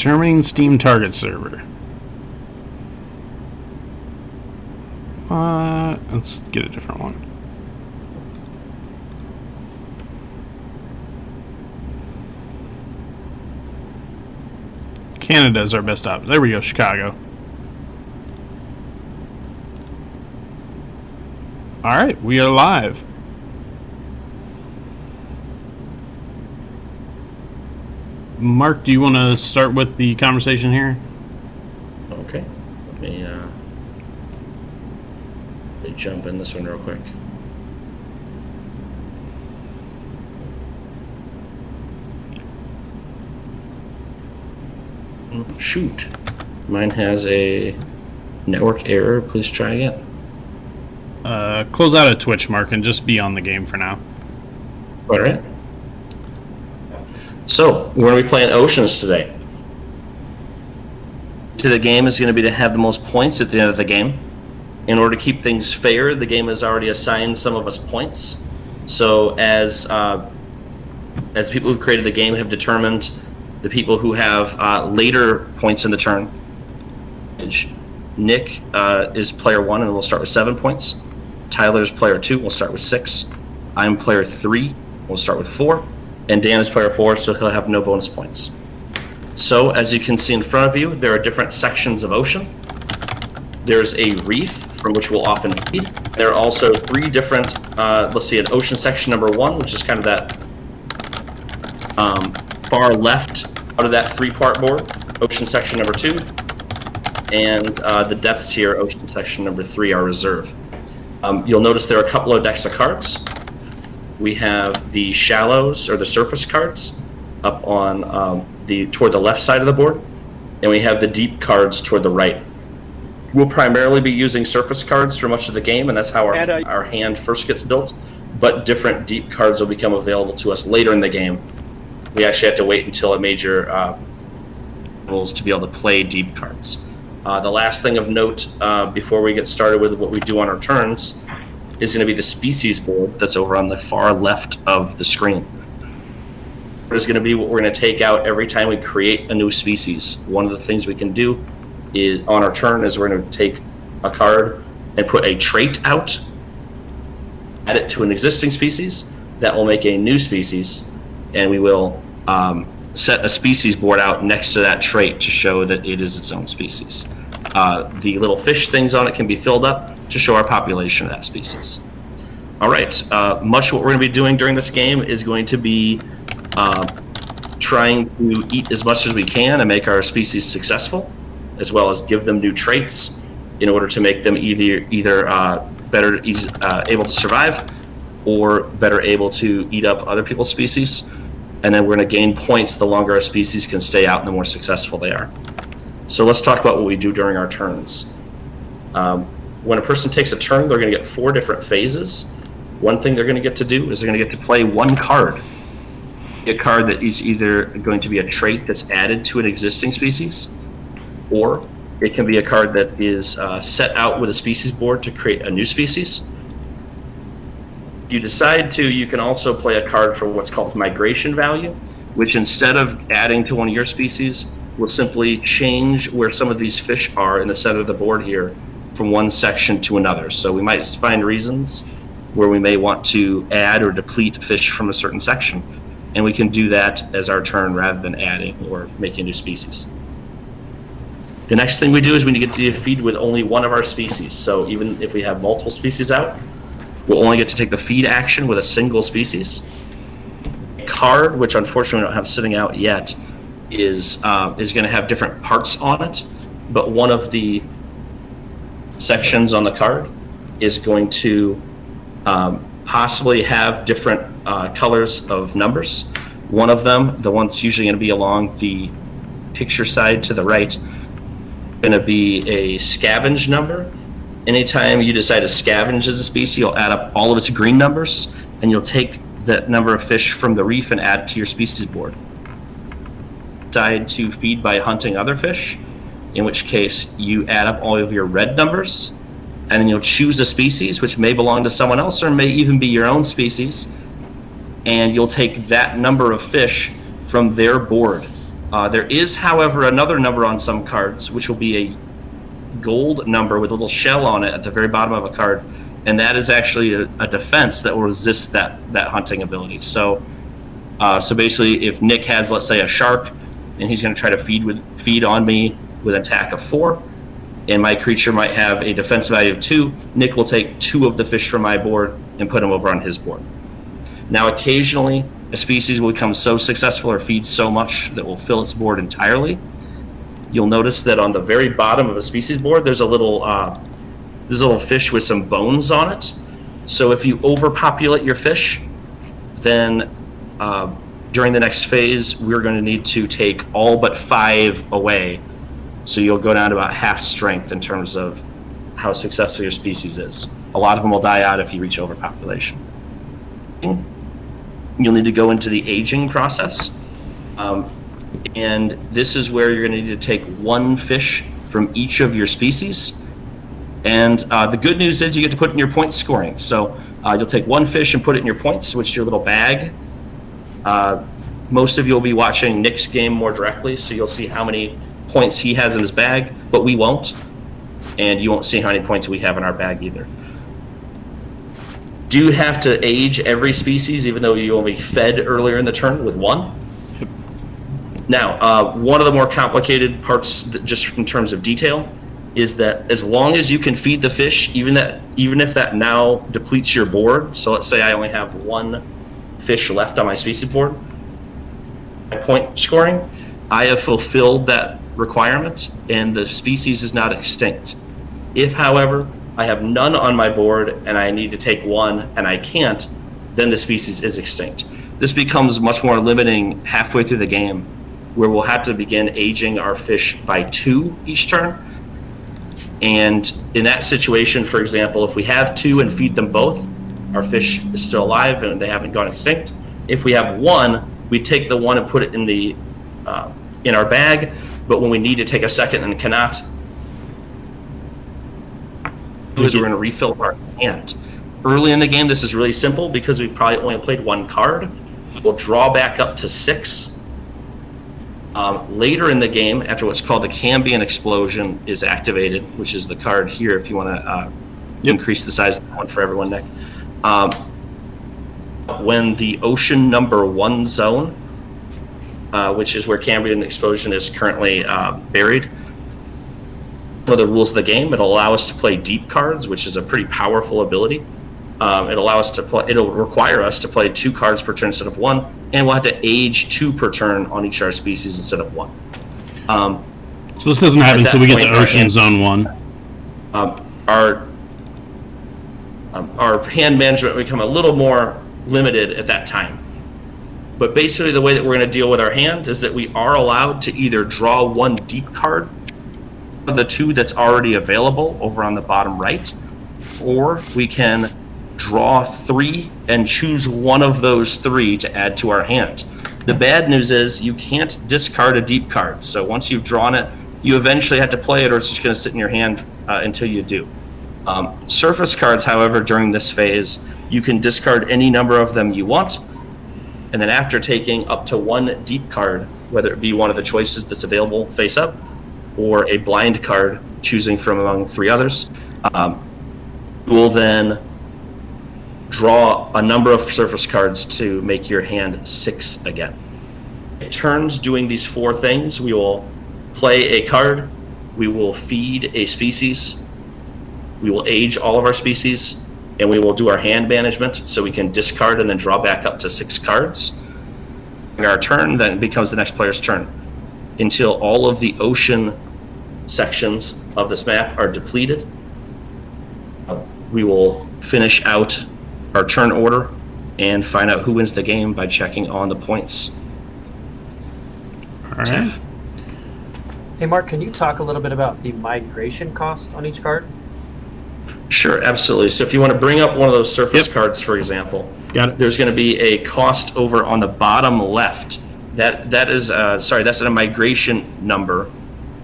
Determining Steam target server. Let's get a different one. Canada is our best option. There we go, Chicago. Alright, we are live. Mark, do you want to start with the conversation here? Okay. Let me jump in this one real quick. Shoot. Mine has a network error. Please try again. Close out of Twitch, Mark, and just be on the game for now. All right. So, we're going to be playing Oceans today. The game is going to be to have the most points at the end of the game. In order to keep things fair, the game has already assigned some of us points. So, as people who created the game have determined the people who have later points in the turn. Nick is player 1 and we'll start with 7 points. Tyler's player 2, we'll start with 6. I'm player 3, we'll start with 4. And Dan is player 4, so he'll have no bonus points. So, as you can see in front of you, there are different sections of ocean. There's a reef, from which we'll often feed. There are also 3 different, let's see, an ocean section number 1, which is kind of that far left out of that 3-part board, ocean section number 2, and the depths here, ocean section number 3, are reserve. You'll notice there are a couple of decks of cards. We have the shallows, or the surface cards, up on toward the left side of the board, and we have the deep cards toward the right. We'll primarily be using surface cards for much of the game, and that's how our hand first gets built, but different deep cards will become available to us later in the game. We actually have to wait until a major rules to be able to play deep cards. The last thing of note before we get started with what we do on our turns is going to be the species board that's over on the far left of the screen. It's going to be what we're going to take out every time we create a new species. One of the things we can do is on our turn is we're going to take a card and put a trait out, add it to an existing species, that will make a new species, and we will set a species board out next to that trait to show that it is its own species. The little fish things on it can be filled up to show our population of that species. All right, much what we're going to be doing during this game is going to be trying to eat as much as we can and make our species successful, as well as give them new traits in order to make them either better able to survive or better able to eat up other people's species. And then we're going to gain points the longer our species can stay out and the more successful they are. So let's talk about what we do during our turns. When a person takes a turn, they're going to get 4 different phases. One thing they're going to get to do is they're going to get to play one card. A card that is either going to be a trait that's added to an existing species, or it can be a card that is set out with a species board to create a new species. If you decide to, you can also play a card for what's called migration value, which instead of adding to one of your species, will simply change where some of these fish are in the center of the board here from one section to another. So we might find reasons where we may want to add or deplete fish from a certain section, and we can do that as our turn rather than adding or making a new species. The next thing we do is we get to feed with only one of our species. So even if we have multiple species out, we'll only get to take the feed action with a single species. A card, which unfortunately we don't have sitting out yet, is going to have different parts on it, but one of the sections on the card is going to possibly have different colors of numbers. One of them, the one that's usually going to be along the picture side to the right, going to be a scavenge number. Anytime you decide to scavenge as a species, you'll add up all of its green numbers, and you'll take that number of fish from the reef and add it to your species board. Decide to feed by hunting other fish, in which case you add up all of your red numbers, and then you'll choose a species which may belong to someone else or may even be your own species, and you'll take that number of fish from their board There is, however, another number on some cards, which will be a gold number with a little shell on it at the very bottom of a card, and that is actually a defense that will resist that hunting ability. So basically, if Nick has, let's say, a shark, and he's going to try to feed on me with an attack of 4, and my creature might have a defense value of 2, Nick will take 2 of the fish from my board and put them over on his board. Now, occasionally, a species will become so successful or feed so much that will fill its board entirely. You'll notice that on the very bottom of a species board, there's a little fish with some bones on it. So if you overpopulate your fish, then during the next phase, we're going to need to take all but 5 away. So you'll go down to about half strength in terms of how successful your species is. A lot of them will die out if you reach overpopulation. You'll need to go into the aging process. And this is where you're going to need to take 1 fish from each of your species. And the good news is you get to put it in your point scoring. So you'll take 1 fish and put it in your points, which is your little bag. Most of you will be watching Nick's game more directly, so you'll see how many points he has in his bag, but we won't. And you won't see how many points we have in our bag either. Do you have to age every species, even though you only fed earlier in the turn with 1? Now, one of the more complicated parts, just in terms of detail, is that as long as you can feed the fish, even if that now depletes your board, so let's say I only have 1 fish left on my species board, my point scoring, I have fulfilled that requirement, and the species is not extinct. If, however, I have none on my board and I need to take 1 and I can't, then the species is extinct. This becomes much more limiting halfway through the game, where we'll have to begin aging our fish by 2 each turn. And in that situation, for example, if we have 2 and feed them both, our fish is still alive and they haven't gone extinct. If we have 1, we take the 1 and put it in our bag, but when we need to take a second and cannot, we're going to refill our hand. Early in the game, this is really simple because we've probably only played 1 card. We'll draw back up to 6. Later in the game, after what's called the Cambion Explosion is activated, which is the card here if you want to increase the size of the one for everyone, Nick. When the ocean number 1 zone, which is where Cambion Explosion is currently buried, one of the rules of the game, it'll allow us to play deep cards, which is a pretty powerful ability. It'll require us to play 2 cards per turn instead of 1, and we'll have to age 2 per turn on each of our species instead of 1. So this doesn't happen until we get to Ocean Zone 1. Our hand management will become a little more limited at that time. But basically the way that we're going to deal with our hand is that we are allowed to either draw 1 deep card, of the 2 that's already available over on the bottom right, or we can draw 3 and choose one of those 3 to add to our hand. The bad news is you can't discard a deep card. So once you've drawn it, you eventually have to play it, or it's just going to sit in your hand until you do. Surface cards, however, during this phase, you can discard any number of them you want, and then after taking up to 1 deep card, whether it be one of the choices that's available face up, or a blind card, choosing from among 3 others, you will then draw a number of surface cards to make your hand 6 again. In turns doing these 4 things, we will play a card, we will feed a species, we will age all of our species, and we will do our hand management so we can discard and then draw back up to 6 cards. And our turn then becomes the next player's turn until all of the ocean sections of this map are depleted. We will finish out our turn order and find out who wins the game by checking on the points. All right. Hey, Mark, can you talk a little bit about the migration cost on each card? Sure, absolutely. So if you want to bring up one of those surface cards, for example, Got it. there's going to be a cost over on the bottom left. That's a migration number.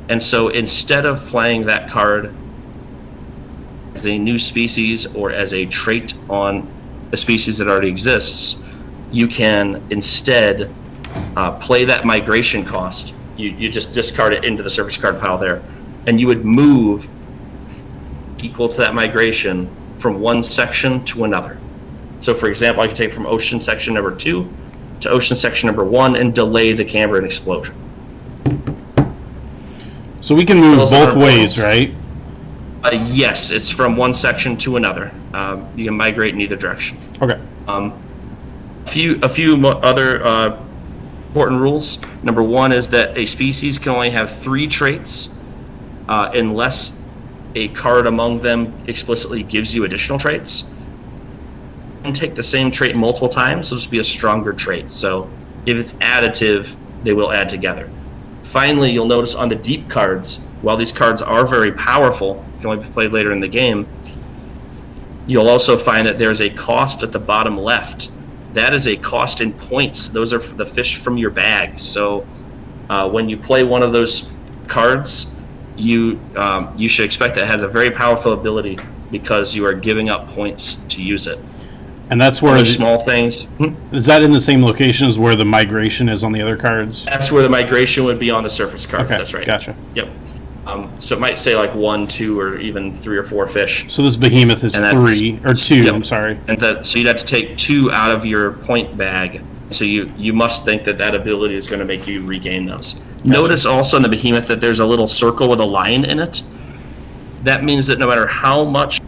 And so instead of playing that card as a new species or as a trait on a species that already exists, you can instead play that migration cost. You just discard it into the surface card pile there, and you would move equal to that migration from one section to another. So, for example, I could take from ocean section number 2 to ocean section number 1 and delay the Cambrian explosion. So we can move both ways, right? Yes, it's from one section to another. You can migrate in either direction. Okay. A few other important rules. Number 1 is that a species can only have 3 traits unless a card among them explicitly gives you additional traits. And take the same trait multiple times, so just be a stronger trait. So if it's additive, they will add together. Finally, you'll notice on the deep cards, while these cards are very powerful, can only be played later in the game, you'll also find that there's a cost at the bottom left. That is a cost in points. Those are the fish from your bag. So when you play one of those cards, you should expect that it has a very powerful ability because you are giving up points to use it. And that's where small things. Is that in the same location as where the migration is on the other cards? That's where the migration would be on the surface cards. Okay, that's right. Gotcha. Yep. So it might say like 1, 2, or even 3 or 4 fish. So this behemoth is 3 or 2. Yep. I'm sorry. And so you'd have to take 2 out of your point bag. So you must think that ability is going to make you regain those. Gotcha. Notice also in the behemoth that there's a little circle with a line in it. That means that no matter how much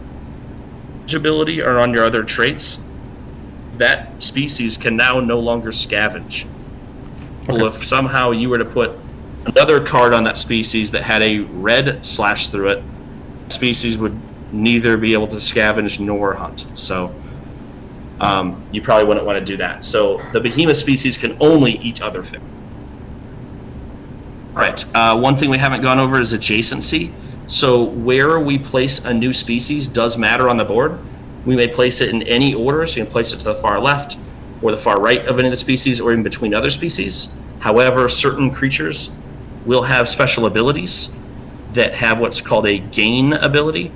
ability are on your other traits, that species can now no longer scavenge. Okay. Well, if somehow you were to put another card on that species that had a red slash through it, species would neither be able to scavenge nor hunt. So you probably wouldn't want to do that. So the behemoth species can only eat other fish. All right. One thing we haven't gone over is adjacency. So where we place a new species does matter on the board. We may place it in any order, so you can place it to the far left or the far right of any of the species or in between other species. However, certain creatures will have special abilities that have what's called a gain ability,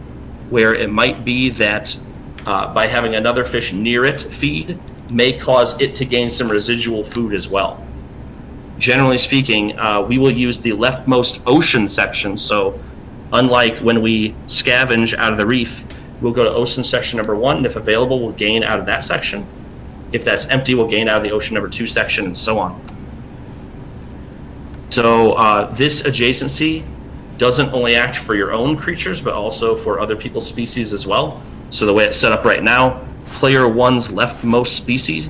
where it might be that by having another fish near it feed may cause it to gain some residual food as well. Generally speaking, we will use the leftmost ocean section, so unlike when we scavenge out of the reef, we'll go to ocean section number 1, and if available, we'll gain out of that section. If that's empty, we'll gain out of the ocean number 2 section, and so on. So this adjacency doesn't only act for your own creatures, but also for other people's species as well. So the way it's set up right now, player 1's leftmost species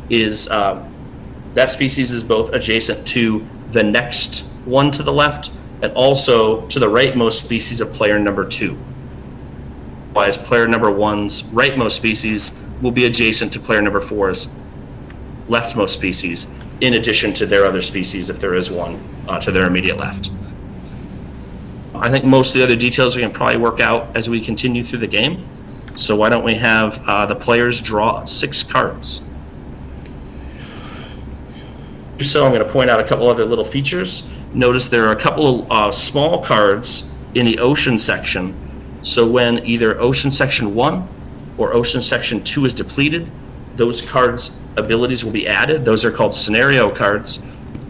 is, that species is both adjacent to the next one to the left, and also to the rightmost species of player number 2. Whereas player number 1's rightmost species will be adjacent to player number 4's leftmost species, in addition to their other species, if there is one, to their immediate left. I think most of the other details we can probably work out as we continue through the game. So why don't we have the players draw 6 cards. So I'm going to point out a couple other little features. Notice there are a couple of small cards in the ocean section. So when either ocean section 1 or ocean section 2 is depleted, those cards' abilities will be added. Those are called scenario cards,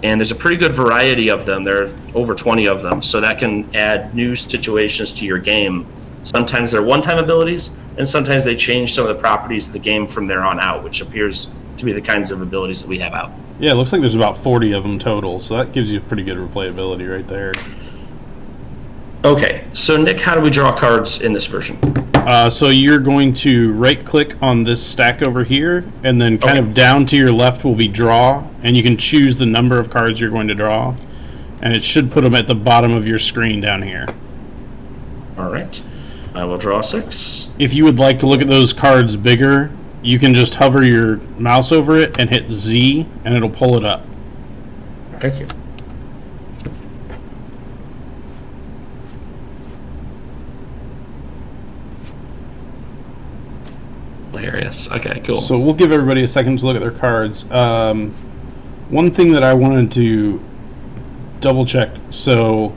and there's a pretty good variety of them. There are over 20 of them, so that can add new situations to your game. Sometimes they're one-time abilities, and sometimes they change some of the properties of the game from there on out, which appears to be the kinds of abilities that we have out. Yeah, it looks like there's about 40 of them total, so that gives you pretty good replayability right there. Okay, so Nick, how do we draw cards in this version? So you're going to right-click on this stack over here, and then kind of down to your left will be draw, and you can choose the number of cards you're going to draw, and it should put them at the bottom of your screen down here. All right, I will draw 6. If you would like to look at those cards bigger, you can just hover your mouse over it and hit Z, and it'll pull it up. Thank you. Hilarious. Okay, cool. So we'll give everybody a second to look at their cards. One thing that I wanted to double check. So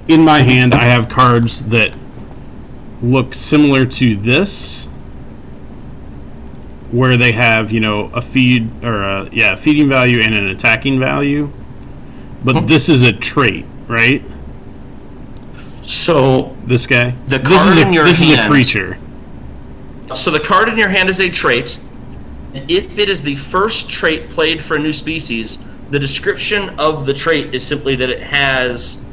in my hand, I have cards that look similar to this, where they have, a feed or a feeding value and an attacking value. But this is a trait, right? So This guy. the card in your this is a hand- creature. So the card in your hand is a trait. If it is the first trait played for a new species, the description of the trait is simply that it has,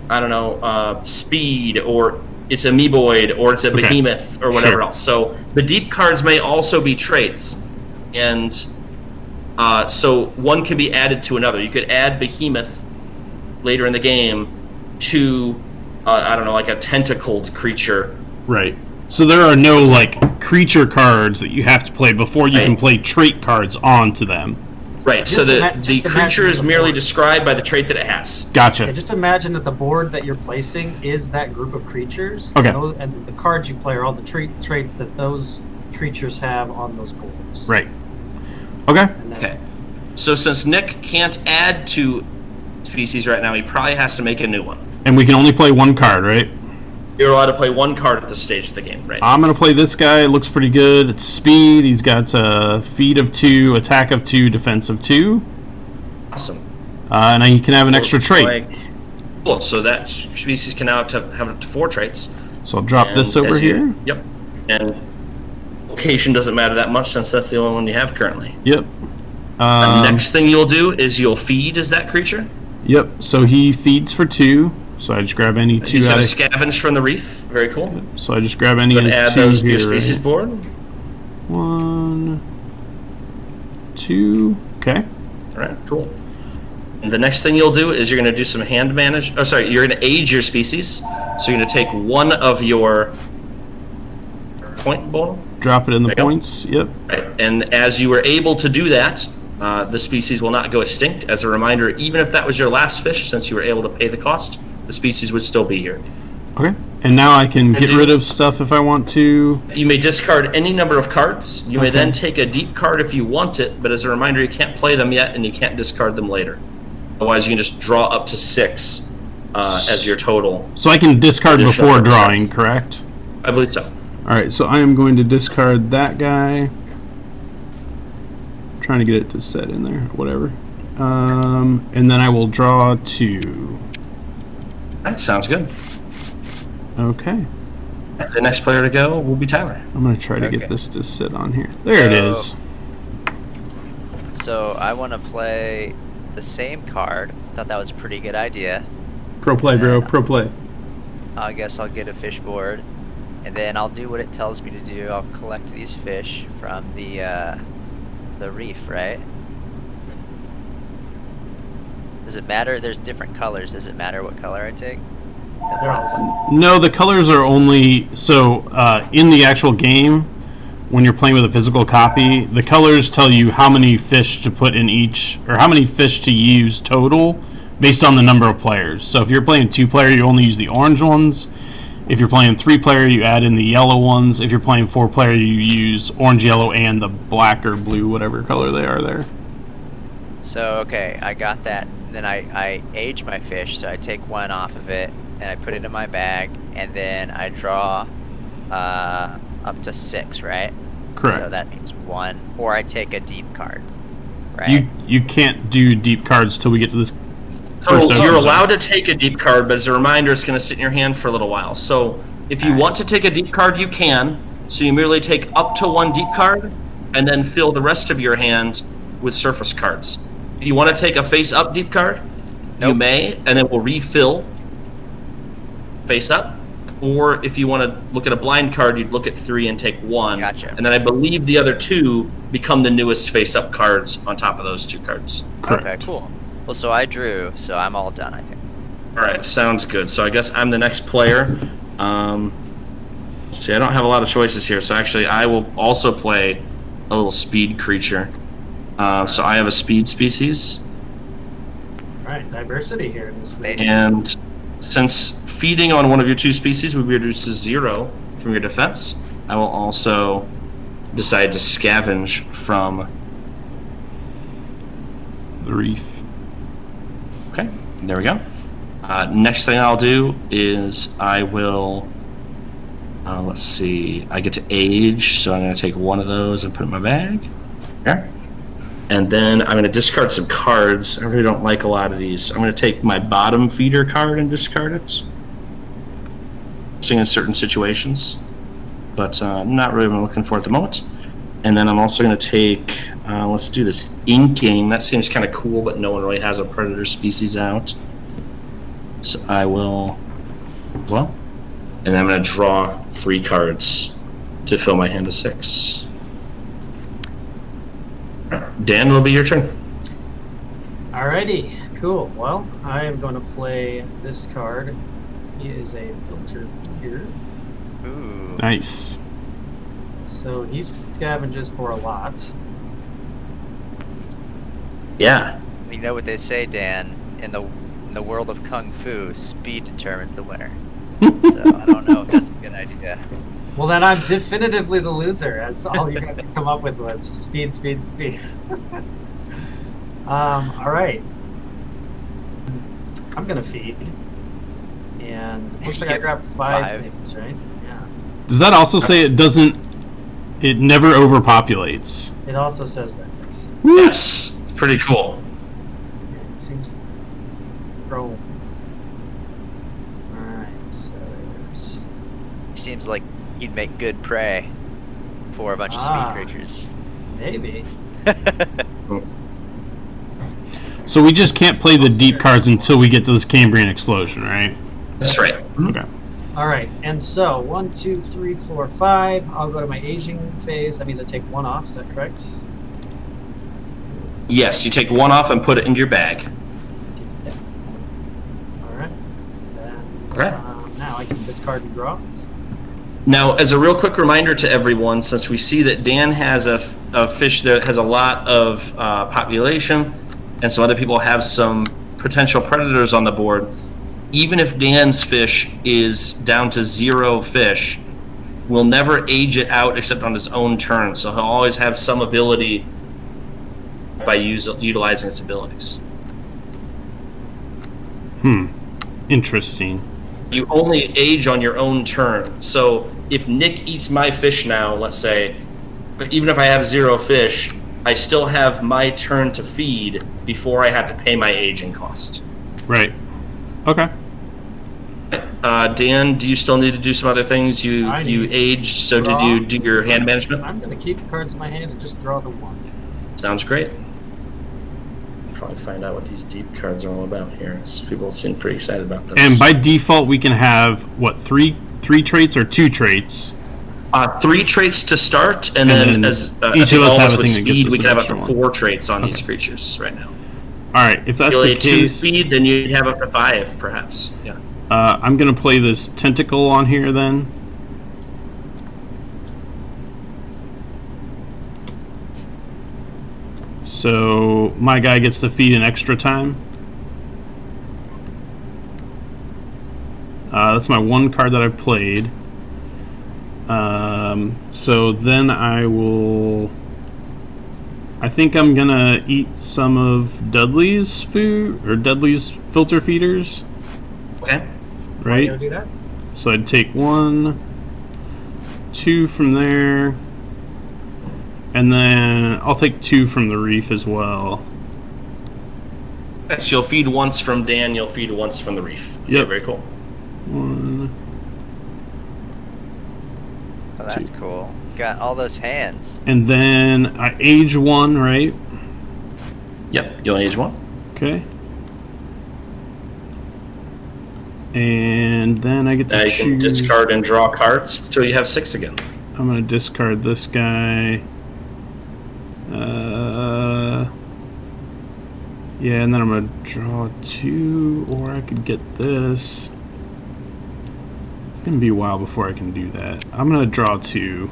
I don't know, speed, or it's amoeboid, or it's a behemoth, or whatever else. So the deep cards may also be traits, and so one can be added to another. You could add behemoth later in the game to, I don't know, like a tentacled creature. Right. So there are no creature cards that you have to play before you can play trait cards onto them. Right. So the creature is merely described by the trait that it has. Gotcha. Yeah, just imagine that the board that you're placing is that group of creatures. Okay. And the cards you play are all the traits that those creatures have on those boards. Right. Okay. Okay. So since Nick can't add to species right now, he probably has to make a new one. And we can only play one card, right? You're allowed to play one card at this stage of the game, right? I'm going to play this guy. It looks pretty good. It's speed. He's got feed of 2, attack of 2, defense of 2. Awesome. And he can have an extra trait. Cool. So that species can now have up to 4 traits. So I'll drop this over here. Yep. And location doesn't matter that much since that's the only one you have currently. Yep. The next thing you'll do is you'll feed as that creature. Yep. So he feeds for 2. So I just grab any 2 He's out going of... to scavenge from the reef. Very cool. So I just grab any Go ahead and add 2 those to your here, species right? board. 1, 2. Okay. All right, cool. And the next thing you'll do is you're going to do some hand manage. Oh, sorry, you're going to age your species. So you're going to take one of your point ball. Drop it in the There you go. points. Yep. Right. And as you were able to do that, the species will not go extinct. As a reminder, even if that was your last fish, since you were able to pay the cost, the species would still be here. Okay. And now I can get rid of stuff if I want to. You may discard any number of cards. You may Okay. then take a deep card if you want it, but as a reminder, you can't play them yet, and you can't discard them later. Otherwise, you can just draw up to 6 as your total. So I can discard Additional before cards. drawing, correct? I believe so. Alright, so I am going to discard that guy. Trying to get it to set in there, whatever. And then I will draw 2. That sounds good. Okay. The next player to go will be Tyler. I'm going to try to get this to sit on here. There it is. So I want to play the same card. Thought that was a pretty good idea. Pro play, bro. Pro play. I guess I'll get a fish board, and then I'll do what it tells me to do. I'll collect these fish from the reef, right? Does it matter? There's different colors. Does it matter what color I take? They're all No, the colors are only... So, in the actual game, when you're playing with a physical copy, the colors tell you how many fish to put in each, or how many fish to use total, based on the number of players. So if you're playing 2-player, you only use the orange ones. If you're playing 3-player, you add in the yellow ones. If you're playing 4-player, you use orange, yellow, and the black or blue, whatever color they are there. So, okay, I got that. Then I age my fish, so I take one off of it, and I put it in my bag, and then I draw up to 6, right? Correct. So that means 1, or I take a deep card, right? You can't do deep cards till we get to this So first you're ocean allowed zone. to take a deep card, but as a reminder, it's going to sit in your hand for a little while. So if you want to take a deep card, you can. So you merely take up to 1 deep card, and then fill the rest of your hand with surface cards. If you want to take a face-up deep card, you Nope. may, and then we'll refill face-up. Or if you want to look at a blind card, you'd look at 3 and take 1. Gotcha. And then I believe the other 2 become the newest face-up cards on top of those 2 cards. Correct. Okay, cool. Well, so I drew, so I'm all done, I think. All right, sounds good. So I guess I'm the next player. See, I don't have a lot of choices here, so actually I will also play a little speed creature. So I have a speed species, right. Diversity here in this video. and since feeding on one of your 2 species would reduce to 0 from your defense, I will also decide to scavenge from The reef. Okay, there we go. Next thing I'll do is I will Let's see. I get to age, so I'm going to take one of those and put it in my bag. There. And then I'm going to discard some cards. I really don't like a lot of these. I'm going to take my bottom feeder card and discard it. In certain situations, but not really what I'm looking for at the moment. And then I'm also going to take, let's do this inking. That seems kind of cool, but no one really has a predator species out. So I will, well, and I'm going to draw 3 cards to fill my hand to 6. Dan, will be your turn. Alrighty, cool. Well, I am going to play this card. He is a filter feeder. Ooh. Nice. So he scavenges for a lot. Yeah. You know what they say, Dan? In the world of kung fu, speed determines the winner. So I don't know if that's a good idea. Well, then I'm definitively the loser, as all you guys could come up with was speed, speed, speed. All right. I'm gonna feed, and looks like I grabbed 5 things, right? Yeah. Does that also say it doesn't? It never overpopulates. It also says that. Yes. Pretty cool. Yeah, it seems grow. All right. So there's. Seems like he'd make good prey for a bunch of speed creatures. Maybe. So we just can't play the deep cards until we get to this Cambrian explosion, right? That's right. Okay. All right, and so 1, 2, 3, 4, 5. I'll go to my aging phase. That means I take 1 off. Is that correct? Yes, you take 1 off and put it in your bag. Yeah. All right. Then, Okay. now I can discard and draw. Now, as a real quick reminder to everyone, since we see that Dan has a fish that has a lot of population, and some other people have some potential predators on the board, even if Dan's fish is down to 0 fish, we'll never age it out except on his own turn. So he'll always have some ability by utilizing its abilities. Interesting. You only age on your own turn. So if Nick eats my fish now, let's say, but even if I have 0 fish, I still have my turn to feed before I have to pay my aging cost. Right. Okay. Dan, do you still need to do some other things? You aged, so did you do your hand management? I'm going to keep the cards in my hand and just draw the 1. Sounds great. Probably find out what these deep cards are all about here. People seem pretty excited about this. And by default, we can have what, three traits or 2 traits? 3 traits to start, and then as each of us have a with thing that gives speed, us we an can have up extra to one. 4 traits on these creatures right now. All right, if that's If the you 2 case, speed, then you'd have up to 5, perhaps. Yeah. I'm gonna play this tentacle on here then. So my guy gets to feed an extra time. That's my 1 card that I've played. So then I think I'm gonna eat some of Dudley's food, or Dudley's filter feeders. Okay. Right? Do that? So I'd take 1, 2 from there, and then I'll take 2 from the reef as well. So you'll feed once from Dan, you'll feed once from the reef. Yep. Okay, very cool. 1. Oh, that's cool. Got all those hands. And then I age 1, right? Yep, you'll age 1. Okay. And then I get to Now you can choose. discard and draw cards until you have 6 again. I'm gonna discard this guy. Yeah, and then I'm gonna draw 2, or I could get this. It's gonna be a while before I can do that. I'm gonna draw 2.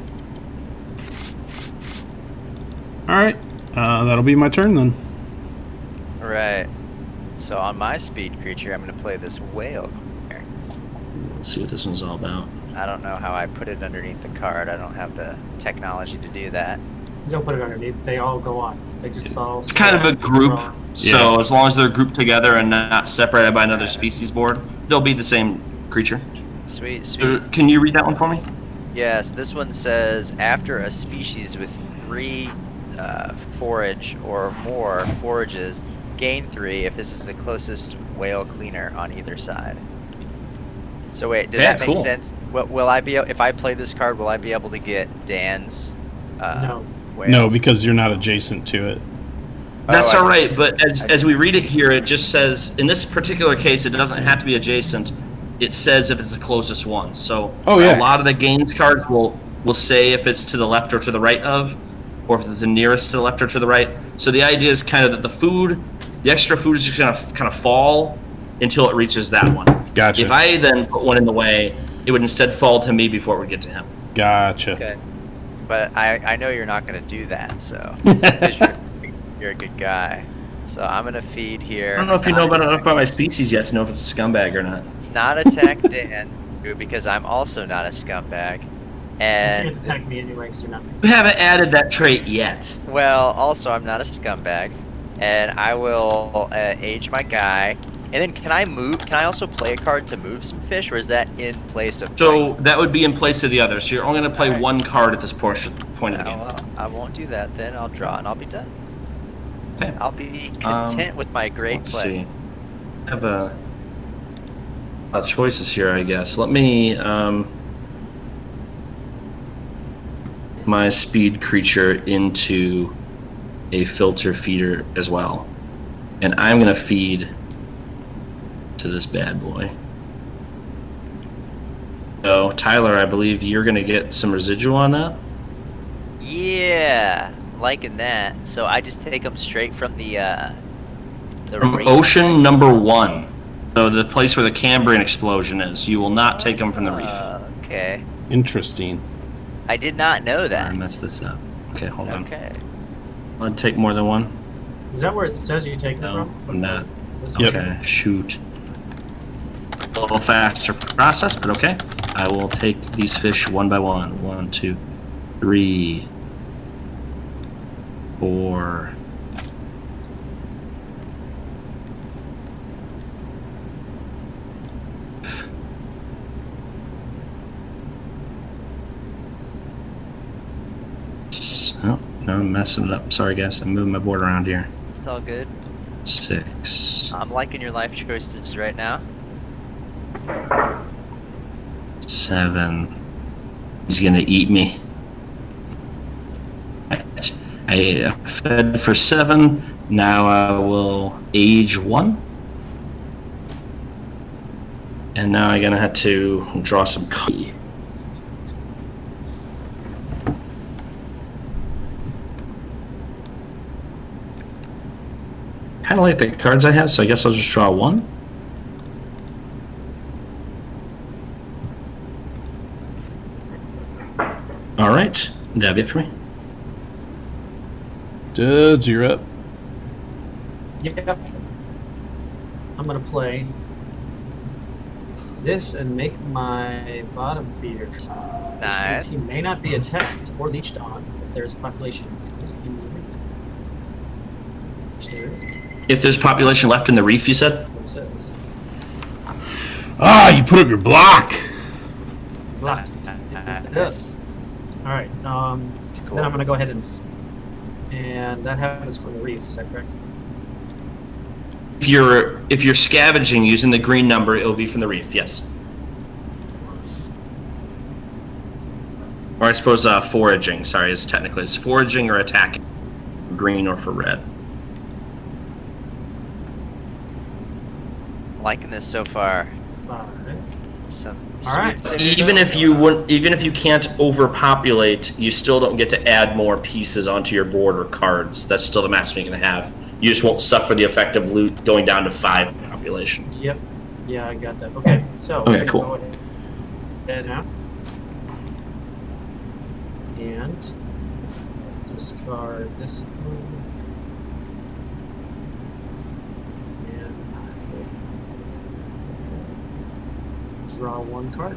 Alright, that'll be my turn then. Right. So on my speed creature, I'm going to play this whale cleaner. Let's see what this one's all about. I don't know how I put it underneath the card. I don't have the technology to do that. You don't put it underneath. They all go on. They just all. It's kind of a group, so Yeah. as long as they're grouped together and not separated by another species board, they'll be the same creature. Sweet, sweet. Can you read that one for me? Yes, this one says after a species with 3 forage or more forages, gain 3 if this is the closest whale cleaner on either side. So wait, did Yeah, that make cool. sense? Will I be if I play this card? Will I be able to get Dan's No. whale? No, because you're not adjacent to it. That's Oh, all right, but as we read it here, it just says, in this particular case, it doesn't have to be adjacent. It says if it's the closest one. So Oh, yeah. a lot of the gains cards will say if it's to the left or to the right of, or if it's the nearest to the left or to the right. So the idea is kind of that the extra food is just going to kind of fall until it reaches that one. Gotcha. If I then put one in the way, it would instead fall to me before it would get to him. Gotcha. Okay. But I know you're not going to do that, so 'cause you're a good guy. So I'm going to feed here. I don't know if you know enough about my species yet to know if it's a scumbag or not. Not attack Dan, because I'm also not a scumbag. You And can't attack me anyway because you're not. You haven't added that trait yet. well, also I'm not a scumbag. And I will age my guy. And then can I move? Can I also play a card to move some fish, or is that in place of? So that would be in place of the other. So you're only going to play Alright. one card at this point of the game. Well, I won't do that. Then I'll draw and I'll be done. Okay. I'll be content with my great Let's play. see. I have a lot of choices here, I guess. Let me my speed creature into a filter feeder as well, and I'm going to feed to this bad boy. So Tyler, I believe you're going to get some residual on that. Yeah, liking that. So I just take them straight from the From reef. Ocean number 1. So the place where the Cambrian explosion is. You will not take them from the reef. Okay. Interesting. I did not know I that. messed this up. Okay, hold on. Okay. I'll take more than one. Is that where it says you take it No, from? I'm not. This Yep. Okay, shoot. A little faster process, but okay. I will take these fish one by one. 1, 2, 3, 4. Oh, no, I'm messing it up. Sorry, guys. I'm moving my board around here. It's all good. 6, I'm liking your life choices right now. 7. He's gonna eat me. I fed for 7. Now I will age 1. And now I'm gonna have to draw some coffee. Kind of like the cards I have, so I guess I'll just draw 1. All right, that'll be it for me. Dudes, you're up. Yep. I'm gonna play this and make my bottom feeder. Which Nice. means he may not be attacked or leached on if there's population in the reef. Which there is. If there's population left in the reef, you said? That's what it says. Ah, you put up your block. Blocked. Yes. All right. It's cool. Then I'm gonna go ahead and that happens from the reef. Is that correct? If you're scavenging using the green number, it'll be from the reef. Yes. Or I suppose foraging. Sorry, it's technically it's foraging or attacking, green or for red. Liking this so far. All right. Some All right. sweet city. Even if you can't overpopulate, you still don't get to add more pieces onto your board or cards. That's still the maximum you're gonna have. You just won't suffer the effect of loot going down to 5 population. Yep. Yeah, I got that. Okay. So Okay, we're gonna cool. go ahead now. And discard this one. And I will draw 1 card.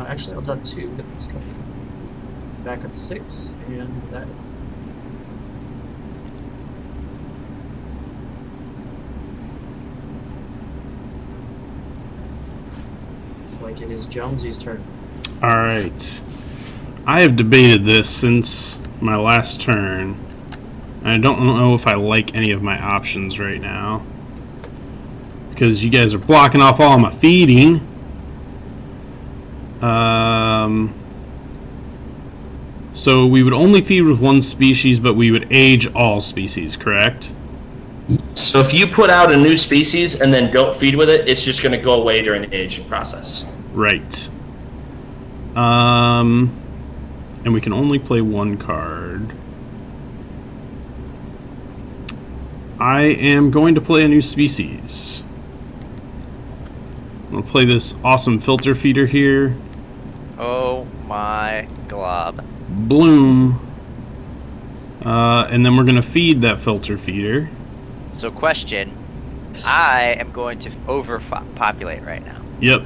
Actually, I'll draw 2. Let's go back up to 6, and that. looks like it is Jonesy's turn. All right. I have debated this since my last turn. And I don't know if I like any of my options right now. Because you guys are blocking off all my feeding. So we would only feed with one species, but we would age all species, correct? So if you put out a new species and then don't feed with it, it's just going to go away during the aging process. Right. And we can only play one card. I am going to play a new species. I'm going to play this awesome filter feeder here. Oh my glob. Bloom. And then we're going to feed that filter feeder. So question, I am going to overpopulate right now. Yep.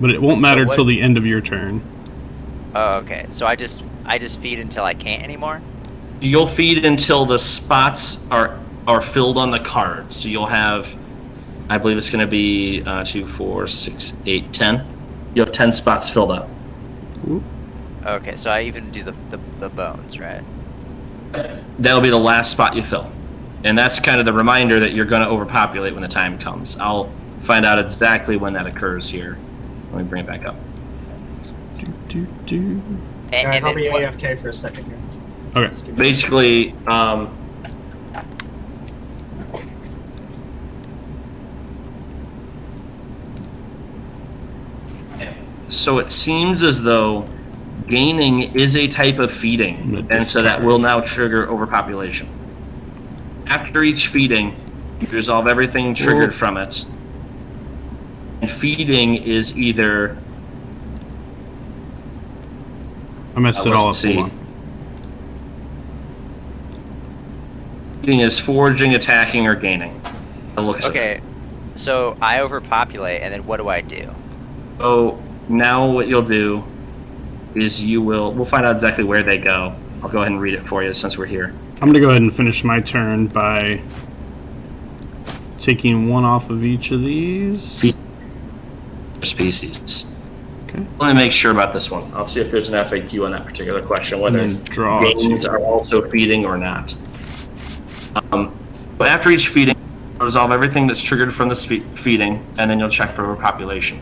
But it won't matter what- till the end of your turn. Oh, okay. So I just feed until I can't anymore? You'll feed until the spots are filled on the card. So you'll have, I believe it's going to be 2, 4, 6, 8, 10. You have 10 spots filled up. Okay, so I even do the bones, right? That'll be the last spot you fill. And that's kind of the reminder that you're going to overpopulate when the time comes. I'll find out exactly when that occurs here. Let me bring it back up. Guys, And I'll be then what- AFK for a second here. Okay. Just give me- Basically, so it seems as though gaining is a type of feeding, and so that will now trigger overpopulation. After each feeding, you resolve everything triggered from it. And feeding is either... I messed it all up. let's see. Hold on. Feeding is foraging, attacking, or gaining. It looks like. Okay, so I overpopulate, and then what do I do? So now what you'll do is we'll find out exactly where they go. I'll go ahead and read it for you since we're here. I'm going to go ahead and finish my turn by taking one off of each of these. Species. Okay. Let me make sure about this one. I'll see if there's an FAQ on that particular question, whether And then draw gains two. are also feeding or not. But after each feeding, resolve everything that's triggered from the feeding, and then you'll check for overpopulation.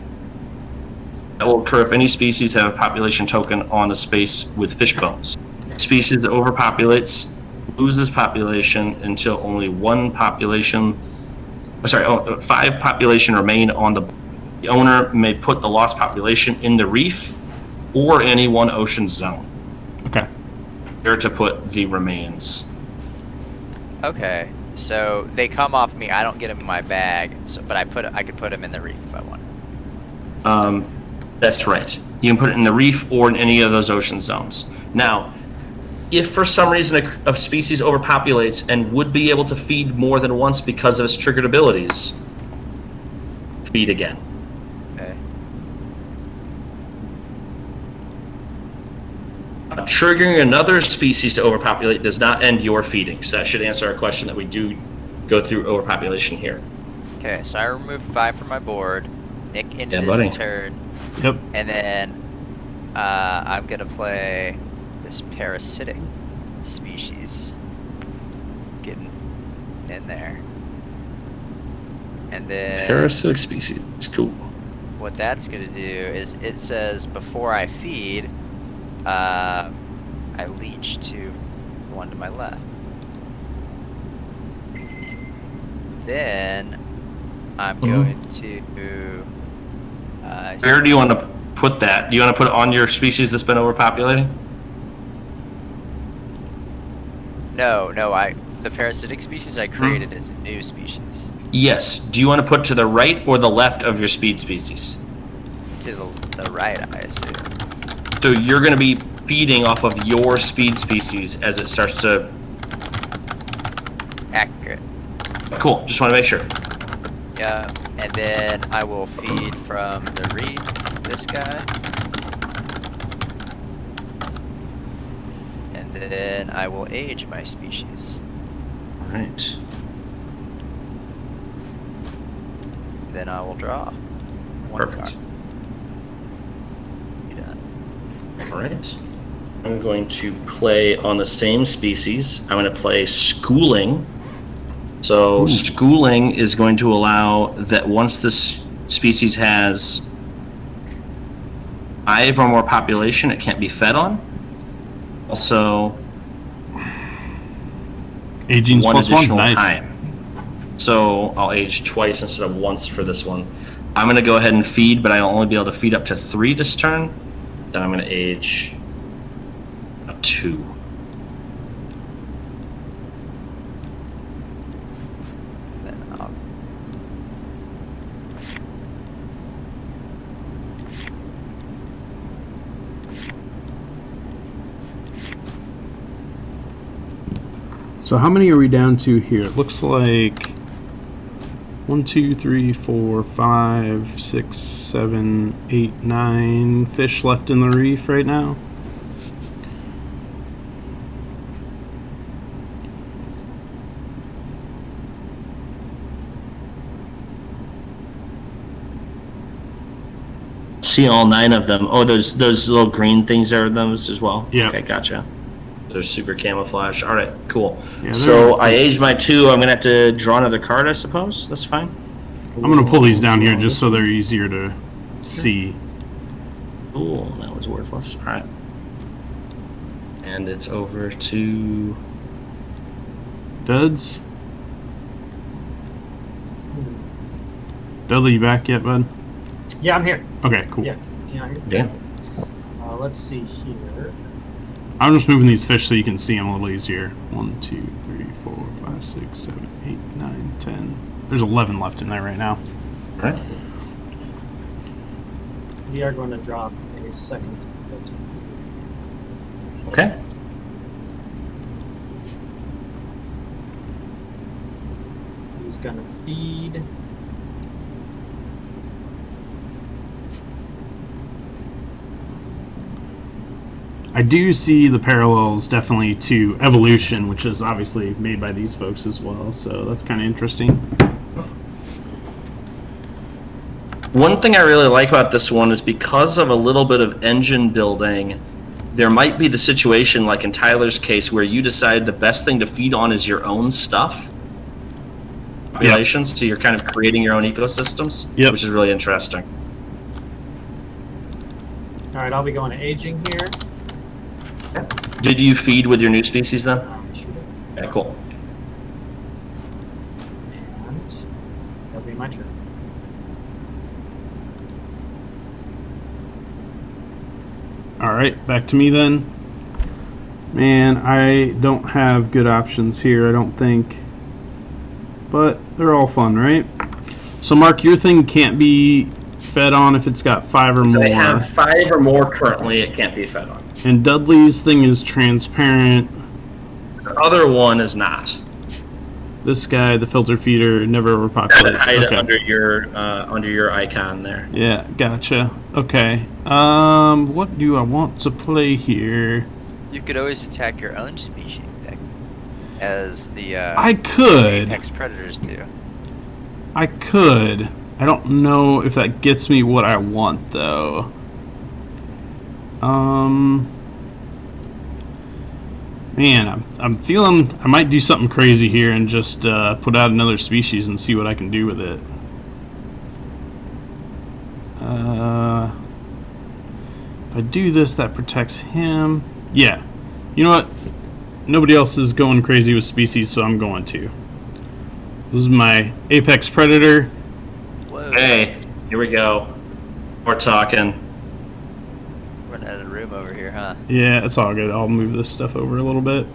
That will occur if any species have a population token on a space with fish bones. Species that overpopulates loses population until only five population remain on the. The owner may put the lost population in the reef or any one ocean zone. Okay. There to put the remains. Okay, so they come off me. I don't get them in my bag, but I could put them in the reef if I want. That's right. You can put it in the reef or in any of those ocean zones. Now, if for some reason a species overpopulates and would be able to feed more than once because of its triggered abilities, feed again. Okay. Triggering another species to overpopulate does not end your feeding. So that should answer our question that we do go through overpopulation here. Okay, so I removed 5 from my board. Nick into Yeah, this buddy. turn, Yep. and then I'm gonna play this parasitic species. Getting in there. And then Parasitic species. Cool. what that's gonna do is it says before I feed, I leech to the one to my left. Then I'm going to. Where do you want to put that? Do you want to put it on your species that's been overpopulating? No, the parasitic species I created is a new species. Yes. Do you want to put to the right or the left of your speed species? To the right, I assume. So you're going to be feeding off of your speed species as it starts to... Accurate. Cool. Just want to make sure. Yeah, and then I will feed from the reef, this guy. And then I will age my species. All right. Then I will draw one Perfect. card. All right. I'm going to play on the same species. I'm going to play schooling. So schooling is going to allow that once this species has 5 or more population, it can't be fed on. Also, Aging's one plus one. additional Nice. time. So I'll age twice instead of once for this one. I'm going to go ahead and feed, but I'll only be able to feed up to 3 this turn. Then I'm going to age a 2. Then I'll So how many are we down to here? It looks like 1, 2, 3, 4, 5, 6, 7, 8, 9 fish left in the reef right now. See all 9 of them. Oh, those little green things are those as well? Yeah. Okay, gotcha. They're super camouflage. All right, cool. Yeah, So they're- I aged my 2. I'm going to have to draw another card, I suppose. That's fine. I'm gonna pull these down here just so they're easier to see. Cool, that was worthless. All right. And it's over to... Duds? Dudley, you back yet, bud? Yeah, I'm here. Okay, cool. Yeah. Yeah. Yeah. Let's see here. I'm just moving these fish so you can see them a little easier. 1, 2, 3, 4, 5, 6, 7, 8, 9, 10. There's 11 left in there right now. All right. We are going to drop a second filter. Okay. He's going to feed. I do see the parallels definitely to evolution, which is obviously made by these folks as well, so that's kind of interesting. One thing I really like about this one is because of a little bit of engine building, there might be the situation like in Tyler's case where you decide the best thing to feed on is your own stuff. Populations, so you're kind of creating your own ecosystems, Yep. which is really interesting. All right, I'll be going to aging here. Did you feed with your new species then? Shoot it. Okay, cool. And that'll be my turn. Alright, back to me then. Man, I don't have good options here, I don't think. But they're all fun, right? So Mark, your thing can't be fed on if it's got 5 or more. I have 5 or more currently, it can't be fed on. And Dudley's thing is transparent. The other one is not. This guy, the filter feeder, never overpopulates. Hide it Okay. under your icon there. Yeah, gotcha. Okay. What do I want to play here? You could always attack your own species, as the I could. apex predators do. I could. I don't know if that gets me what I want, though. Man, I'm feeling I might do something crazy here and just put out another species and see what I can do with it. If I do this, that protects him. Yeah. You know what? Nobody else is going crazy with species, so I'm going to. This is my apex predator. Whoa. Hey, here we go. We're talking. Running out of room over here, huh? Yeah, it's all good. I'll move this stuff over a little bit.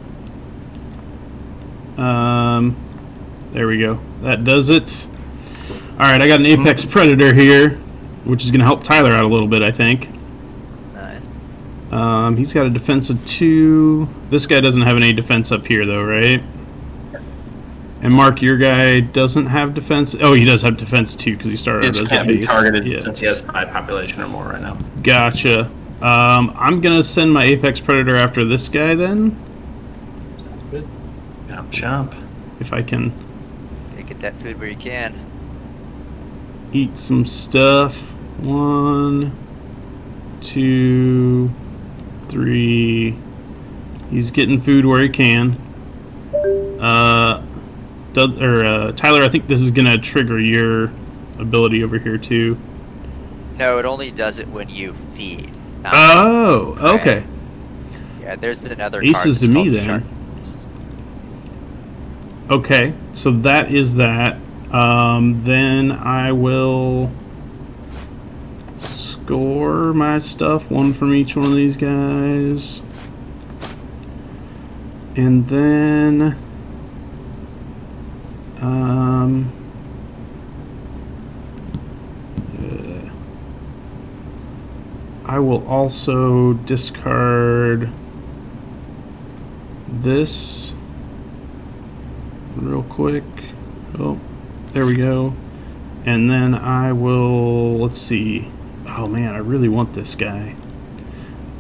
There we go. That does it. Alright, I got an apex predator here, which is going to help Tyler out a little bit, I think. Nice. He's got a defense of 2. This guy doesn't have any defense up here, though, right? And Mark, your guy doesn't have defense. Oh, he does have defense 2 because he started It as can't a be base. targeted Yeah. since he has 5 population or more right now. Gotcha. I'm going to send my apex predator after this guy then, Sounds good. Chomp, chomp. if I can Gotta get that food where you can. eat some stuff. 1, 2, 3. He's getting food where he can. Tyler, I think this is gonna trigger your ability over here too. No, it only does it when you feed. Oh, okay. Yeah, there's another card. Aces that's to me called then. Shark. Okay, so that is that. Then I will score my stuff, one from each one of these guys. And then I will also discard this real quick. Oh, there we go. And then I will, let's see. Oh man, I really want this guy.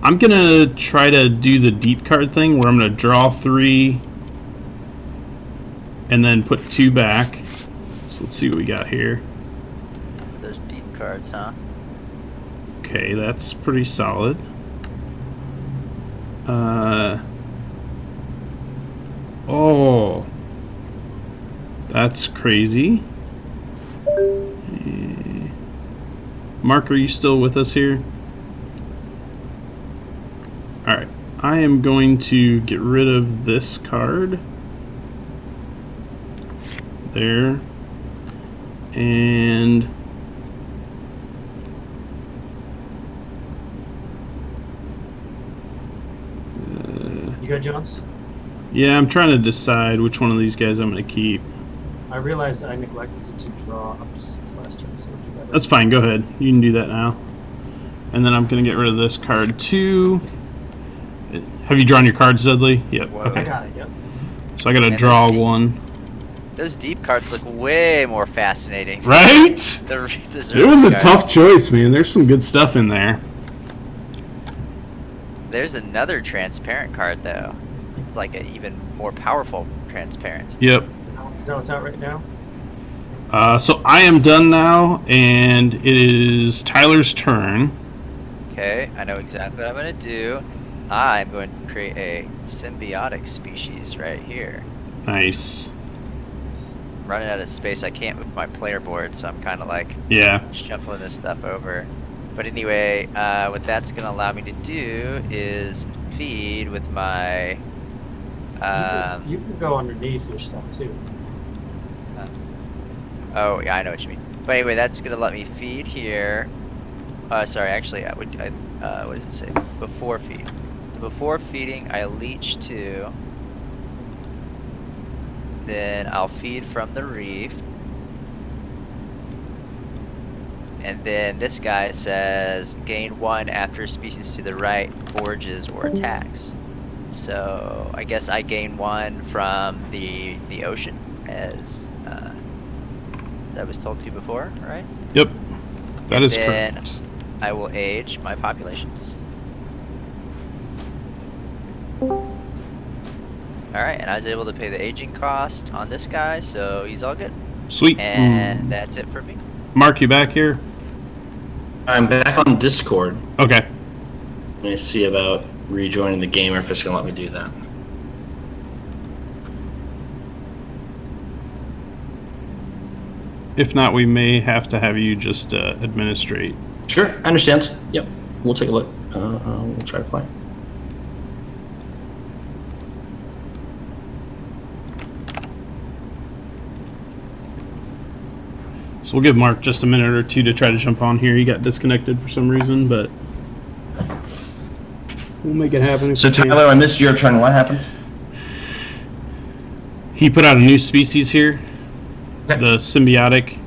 I'm gonna try to do the deep card thing where I'm gonna draw 3 and then put 2 back. So let's see what we got here. Those deep cards, huh? Okay, that's pretty solid. Oh, that's crazy. Mark, are you still with us here? Alright, I am going to get rid of this card. There. And You good, Jones? yeah, I'm trying to decide which one of these guys I'm going to keep. I realized I neglected to draw up to 6 last turn, so we'll do that. That's fine, go ahead. You can do that now. And then I'm going to get rid of this card too. Have you drawn your cards, Dudley? Yep. Whoa. Okay. I got it, yep. So I got to And draw those deep- one. Those deep cards look way more fascinating. Right? The It was a cards. tough choice, man. There's some good stuff in there. There's another transparent card though. It's like an even more powerful transparent. Yep. Is that what's out right now? So I am done now, and it is Tyler's turn. Okay, I know exactly what I'm gonna do. I'm going to create a symbiotic species right here. Nice. Running out of space, I can't move my player board, so I'm kind of like Yeah. shuffling this stuff over. But anyway, what that's going to allow me to do is feed with my... You can go underneath your stuff too. Oh, yeah, I know what you mean. But anyway, that's going to let me feed here. Sorry, actually, what does it say? Before feed. Before feeding, I leech 2. Then I'll feed from the reef. And then this guy says gain 1 after a species to the right forges or attacks. So I guess I gain 1 from the ocean, as I was told to before, right? Yep. That And is then correct. I will age my populations. Alright, and I was able to pay the aging cost on this guy, so he's all good. Sweet. And that's it for me. Mark, you back here? I'm back on Discord. Okay. Let me see about rejoining the game or if it's going to let me do that. If not, we may have to have you just administrate. Sure, I understand. Yep, we'll take a look. We'll try to play. So we'll give Mark just a minute or two to try to jump on here. He got disconnected for some reason, but we'll make it happen. if So we can. Tyler, I missed your turn. What happened? He put out a new species here, Okay. the symbiotic.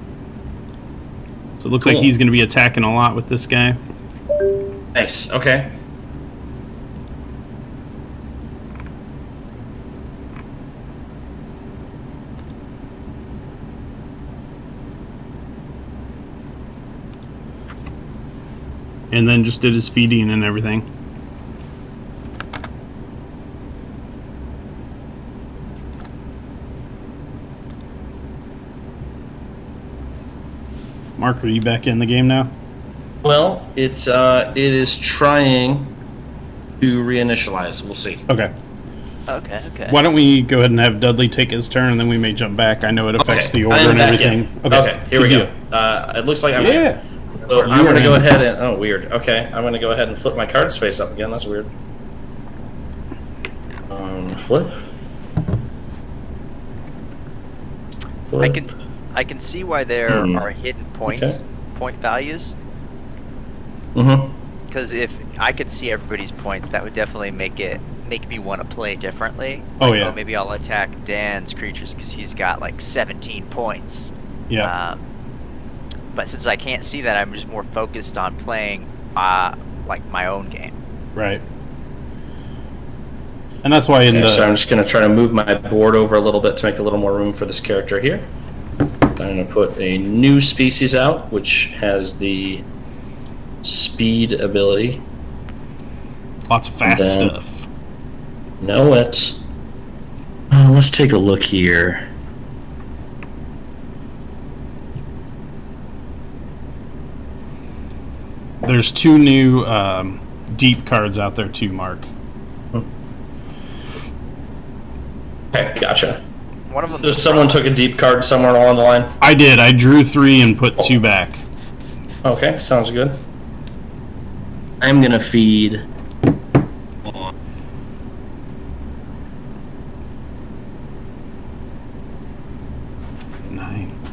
So it looks like Cool. he's going to be attacking a lot with this guy. Nice. Okay. And then just did his feeding and everything. Mark, are you back in the game now? Well, it is trying to reinitialize. We'll see. Okay. Okay. Okay. Why don't we go ahead and have Dudley take his turn, and then we may jump back. I know it affects the I order am and back everything. in. Okay, here we good go. It looks like I'm deal. in. Yeah. So I'm You going to are go in. ahead and... Oh, weird. Okay, I'm going to go ahead and flip my cards face up again. That's weird. Flip. I can see why there are hidden points, point values. Mm-hmm. Because if I could see everybody's points, that would definitely make me want to play differently. Oh, Like, yeah. maybe I'll attack Dan's creatures because he's got like 17 points. Yeah. But since I can't see that, I'm just more focused on playing like my own game. Right. And that's why in Okay, the... so I'm just going to try to move my board over a little bit to make a little more room for this character here. I'm going to put a new species out, which has the speed ability. Lots of fast And then- stuff. Know it. Let's take a look here. There's 2 new deep cards out there too, Mark. Okay, gotcha. One of them. So someone took a deep card somewhere along the line? I did. I drew 3 and put 2 back. Okay, sounds good. I'm going to feed...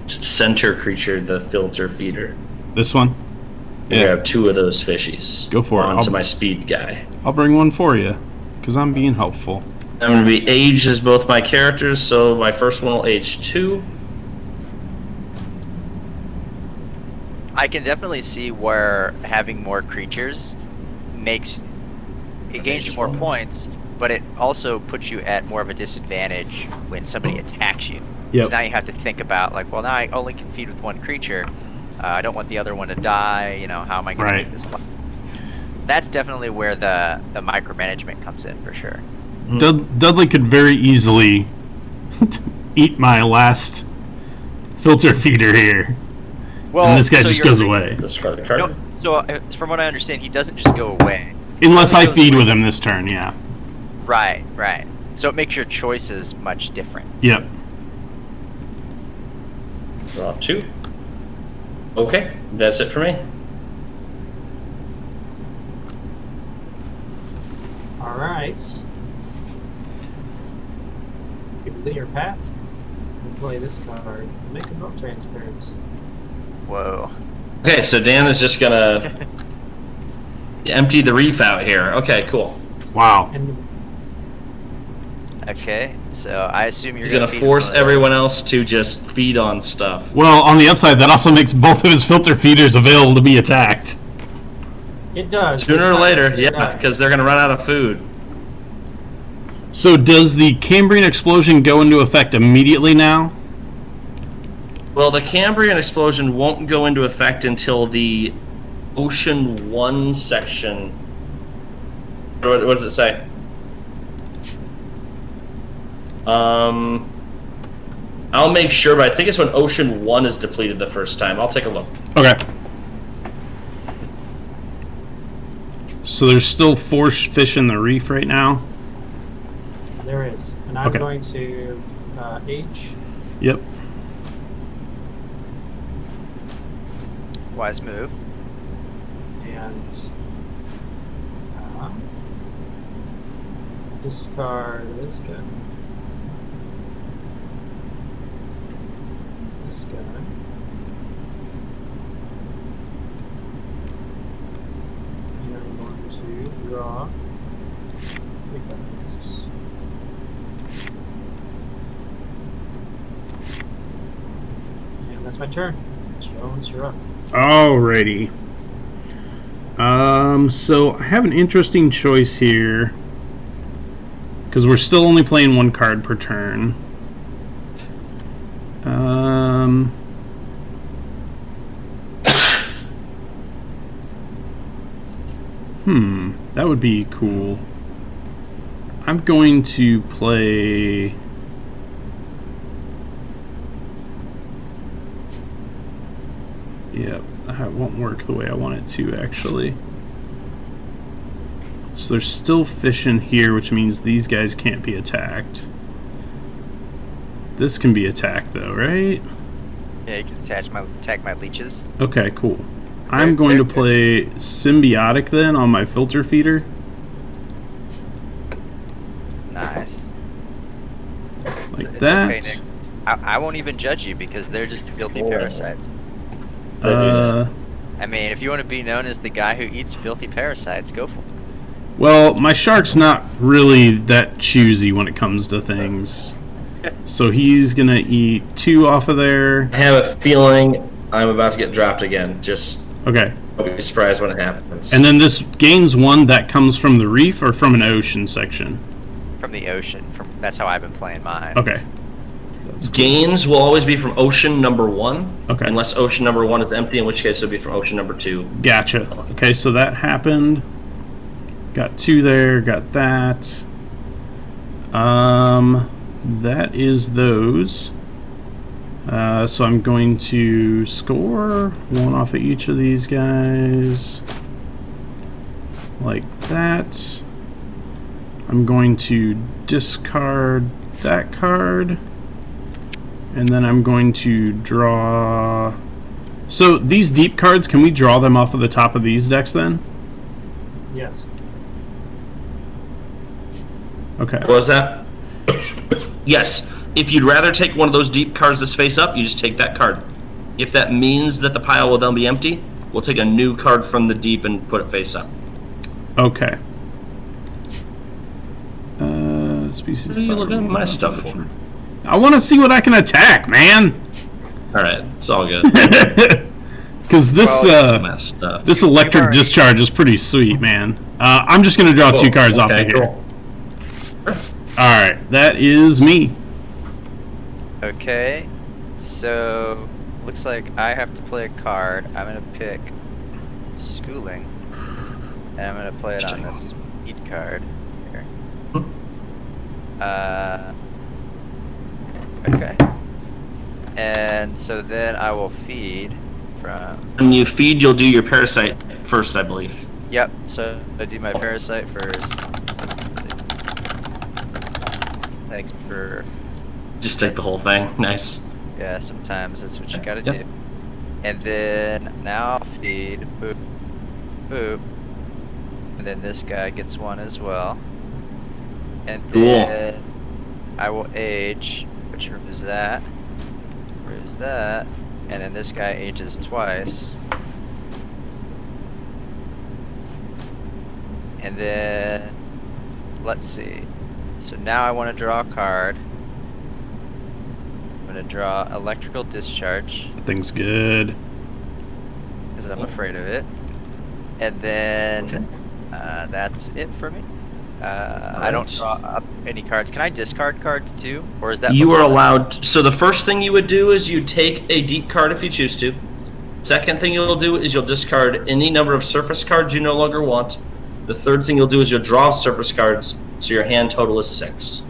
center creature, the filter feeder. This one? Yeah. Grab 2 of those fishies. Go for it. Onto my speed guy. I'll bring one for you, because I'm being helpful. I'm going to be aged as both my characters, so my first one will age 2. I can definitely see where having more creatures gains you more points, but it also puts you at more of a disadvantage when somebody attacks you. Yep. So now you have to think about, like, well, now I only can feed with one creature. I don't want the other one to die. You know, how am I going to make this? That's definitely where the micromanagement comes in for sure. Dudley could very easily eat my last filter feeder here. Well, and this guy just goes away. Discard the card. No, so from what I understand, he doesn't just go away. Unless I feed with him this turn, yeah. Right. So it makes your choices much different. Yep. Draw 2. Okay, that's it for me. Alright. Complete your path. And play this card. Make a boat transparent. Whoa. Okay, so Dan is just gonna empty the reef out here. Okay, cool. Wow. And Okay, so I assume you're He's gonna force everyone else to just feed on stuff. Well, on the upside, that also makes both of his filter feeders available to be attacked. it does. Sooner or It's later, not- yeah, because they're gonna run out of food. So does the Cambrian explosion go into effect immediately now? Well, the Cambrian explosion won't go into effect until the Ocean 1 section. What does it say? I'll make sure, but I think it's when Ocean 1 is depleted the first time. I'll take a look. Okay. So there's still 4 fish in the reef right now? There is. And I'm Okay. going to H. Yep. Wise move. And discard this guy. This guy. And I'm going to draw 3 cards. And that's my turn. Jones, you're up. Alrighty. So I have an interesting choice here. Because we're still only playing 1 card per turn. That would be cool. I'm going to play... Yeah, that won't work the way I want it to, actually. So there's still fish in here, which means these guys can't be attacked. This can be attacked though, right? Yeah, you can attack my leeches. Okay, cool. I'm going to play Symbiotic then on my filter feeder. Nice. Like It's that. okay, Nick. I won't even judge you because they're just filthy parasites. Uh, I mean, if you want to be known as the guy who eats filthy parasites, go for it. well, my shark's not really that choosy when it comes to things. So he's gonna eat 2 off of there. I have a feeling I'm about to get dropped again. Just Okay. I'll be surprised when it happens. And then this gains 1 that comes from the reef or from an ocean section? From the ocean. That's how I've been playing mine. Okay. Gains will always be from ocean number 1. Okay. Unless ocean number 1 is empty, in which case it'll be from ocean number 2. Gotcha. Okay, so that happened. Got 2 there, got that. That is those. So I'm going to score 1 off of each of these guys. Like that. I'm going to discard that card. And then I'm going to draw... So these deep cards, can we draw them off of the top of these decks then? Yes. Okay. What's that? Yes. If you'd rather take one of those deep cards that's face up, you just take that card. If that means that the pile will then be empty, we'll take a new card from the deep and put it face up. Okay. Species. What are you looking at my stuff for? I want to see what I can attack, man. All right, it's all good. Because this Messed up. this electric discharge is pretty sweet, man. I'm just gonna draw 2 cards off of Okay, here. cool. All right, that is me. Okay. So, looks like I have to play a card. I'm going to pick Schooling. And I'm going to play it on this Eat card. Here. Okay. And so then I will feed from... When you feed, you'll do your parasite first, I believe. Yep, so I do my parasite first. Thanks for... Just take the whole thing. Nice. Yeah, sometimes that's what you gotta Yep. do. And then now I'll feed, boop, boop. And then this guy gets 1 as well. And Cool. then I will age, which removes that. Removes that. And then this guy ages twice. And then, let's see. So now I want to draw a card. I'm going to draw Electrical Discharge, That thing's good. because I'm afraid of it. And then, that's it for me. I don't draw up any cards. Can I discard cards too? Or is that... You are before that? allowed. So the first thing you would do is you take a deep card if you choose to. Second thing you'll do is you'll discard any number of surface cards you no longer want. The third thing you'll do is you'll draw surface cards, so your hand total is 6.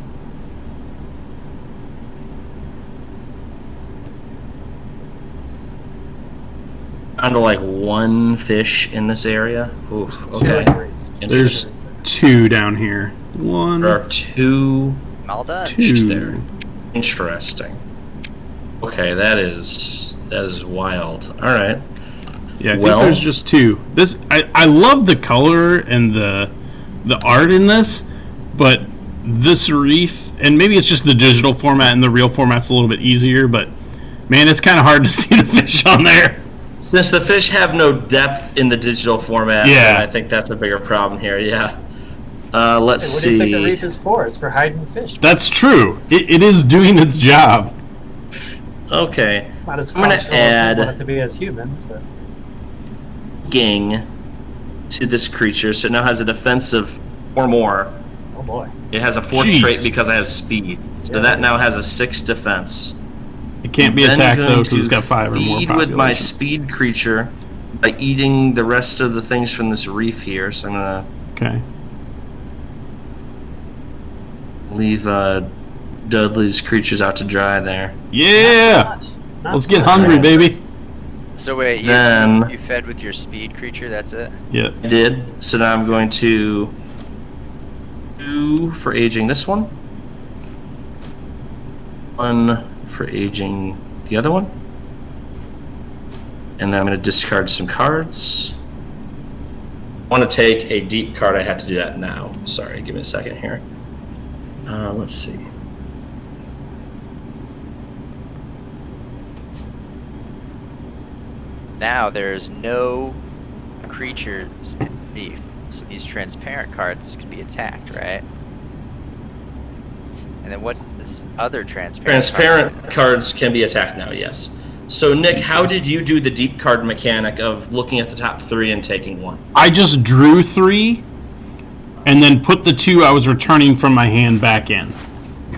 Kind of like 1 fish in this area. Ooh, okay. There's 2 down here. 1, There are 2 All done. 2. there. Interesting. Okay, that is wild. All right. Yeah, I Well- think there's just 2. This I love the color and the art in this, but this reef, and maybe it's just the digital format and the real format's a little bit easier, but man, it's kind of hard to see the fish on there. Since the fish have no depth in the digital format, Yeah. I think that's a bigger problem here. Yeah. Let's What do you think the see. reef is for? It's for hiding fish. That's true. It is doing its job. Okay. It's not as I'm gonna functional as we want add- it to be as humans, but Ging to this creature, so it now has a defense of 4 more. oh boy. It has a 4th Jeez. trait because I have speed. So Yeah. that now has a 6 defense. It can't be Then attacked going though because it's to got 5 or more feed with my population. speed creature by eating the rest of the things from this reef here. So I'm gonna Okay. leave Dudley's creatures out to dry there. Yeah. Not Let's so get much. hungry, baby. So wait, Then- you fed with your speed creature, that's it? Yeah. I did. So now I'm going to 2 for aging this one. 1 for aging the other one. And then I'm going to discard some cards. I want to take a deep card. I have to do that now. Sorry, give me a second here. Let's see. Now there's no creatures in Reef, so these transparent cards can be attacked, right? And then what's this other transparent? Transparent cards can be attacked now, yes. So, Nick, how did you do the deep card mechanic of looking at the top 3 and taking 1? I just drew 3, and then put the 2 I was returning from my hand back in.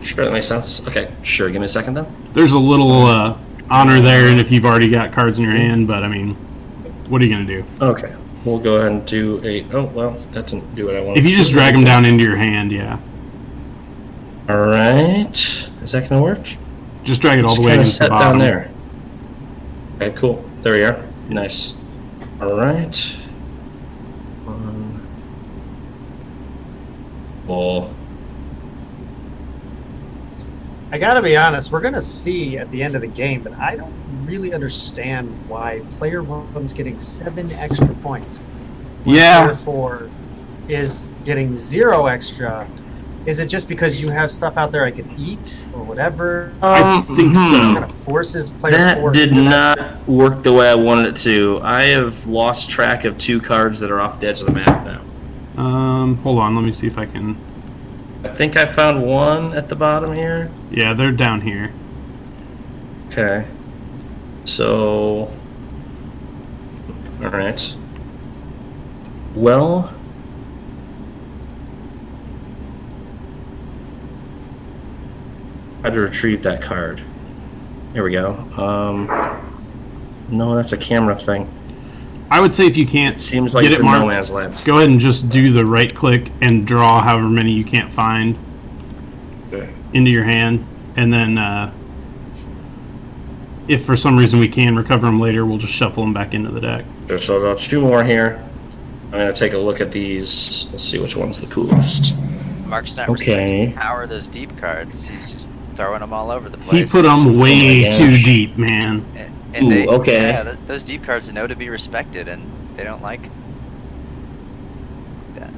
Sure, that makes sense. Okay, sure. Give me a second then. There's a little honor there, and if you've already got cards in your hand, but I mean, what are you going to do? Okay, we'll go ahead and do a... Oh, well, that didn't do what I wanted. If you just drag them down into your hand, yeah. All right. Is that going to work? Just drag it all Just the way kinda against the set bottom. down there. Okay, cool. There we are. Nice. All right. Ball. I gotta be honest, we're gonna see at the end of the game, but I don't really understand why player 1's getting 7 extra points. Yeah. Player 4 is getting 0 extra. Is it just because you have stuff out there I can eat or whatever? I think Kind so. of forces player That 4 did into not that work the way I wanted it to. I have lost track of 2 cards that are off the edge of the map now. Hold on, let me see if I can... I think I found 1 at the bottom here. Yeah, they're down here. Okay. So... Alright. Well... How to retrieve that card. Here we go. No, that's a camera thing. I would say if you can't It seems like get it's it in no marked, man's land. go ahead and just do the right click and draw however many you can't find into your hand, and then if for some reason we can recover them later, we'll just shuffle them back into the deck. Sure, so there's 2 more here. I'm gonna take a look at these. Let's see which one's the coolest. Mark's not Okay. respecting the power of those deep cards. He's just throwing them all over the place. He put them way gosh. too deep, man. And Ooh, they, okay. Yeah, those deep cards know to be respected, and they don't like that.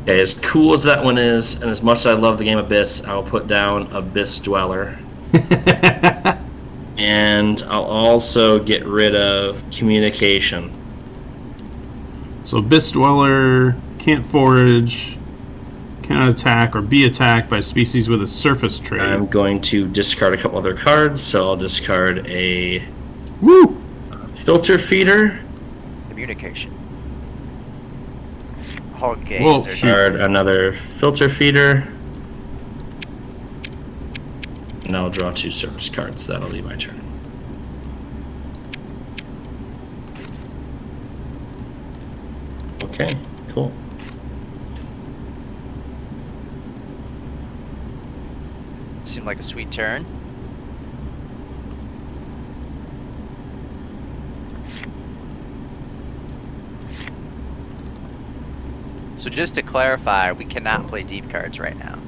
Okay, as cool as that one is, and as much as I love the game Abyss, I'll put down Abyss Dweller. And I'll also get rid of Communication. So Abyss Dweller can't forage, cannot attack or be attacked by species with a surface trait. I'm going to discard a couple other cards, so I'll discard a Woo! Filter Feeder, Communication. All Whoa, games are shoot. discard another Filter Feeder, and I'll draw 2 surface cards. That'll be my turn. Okay, cool. seemed like a sweet turn. So just to clarify, we cannot play deep cards right now.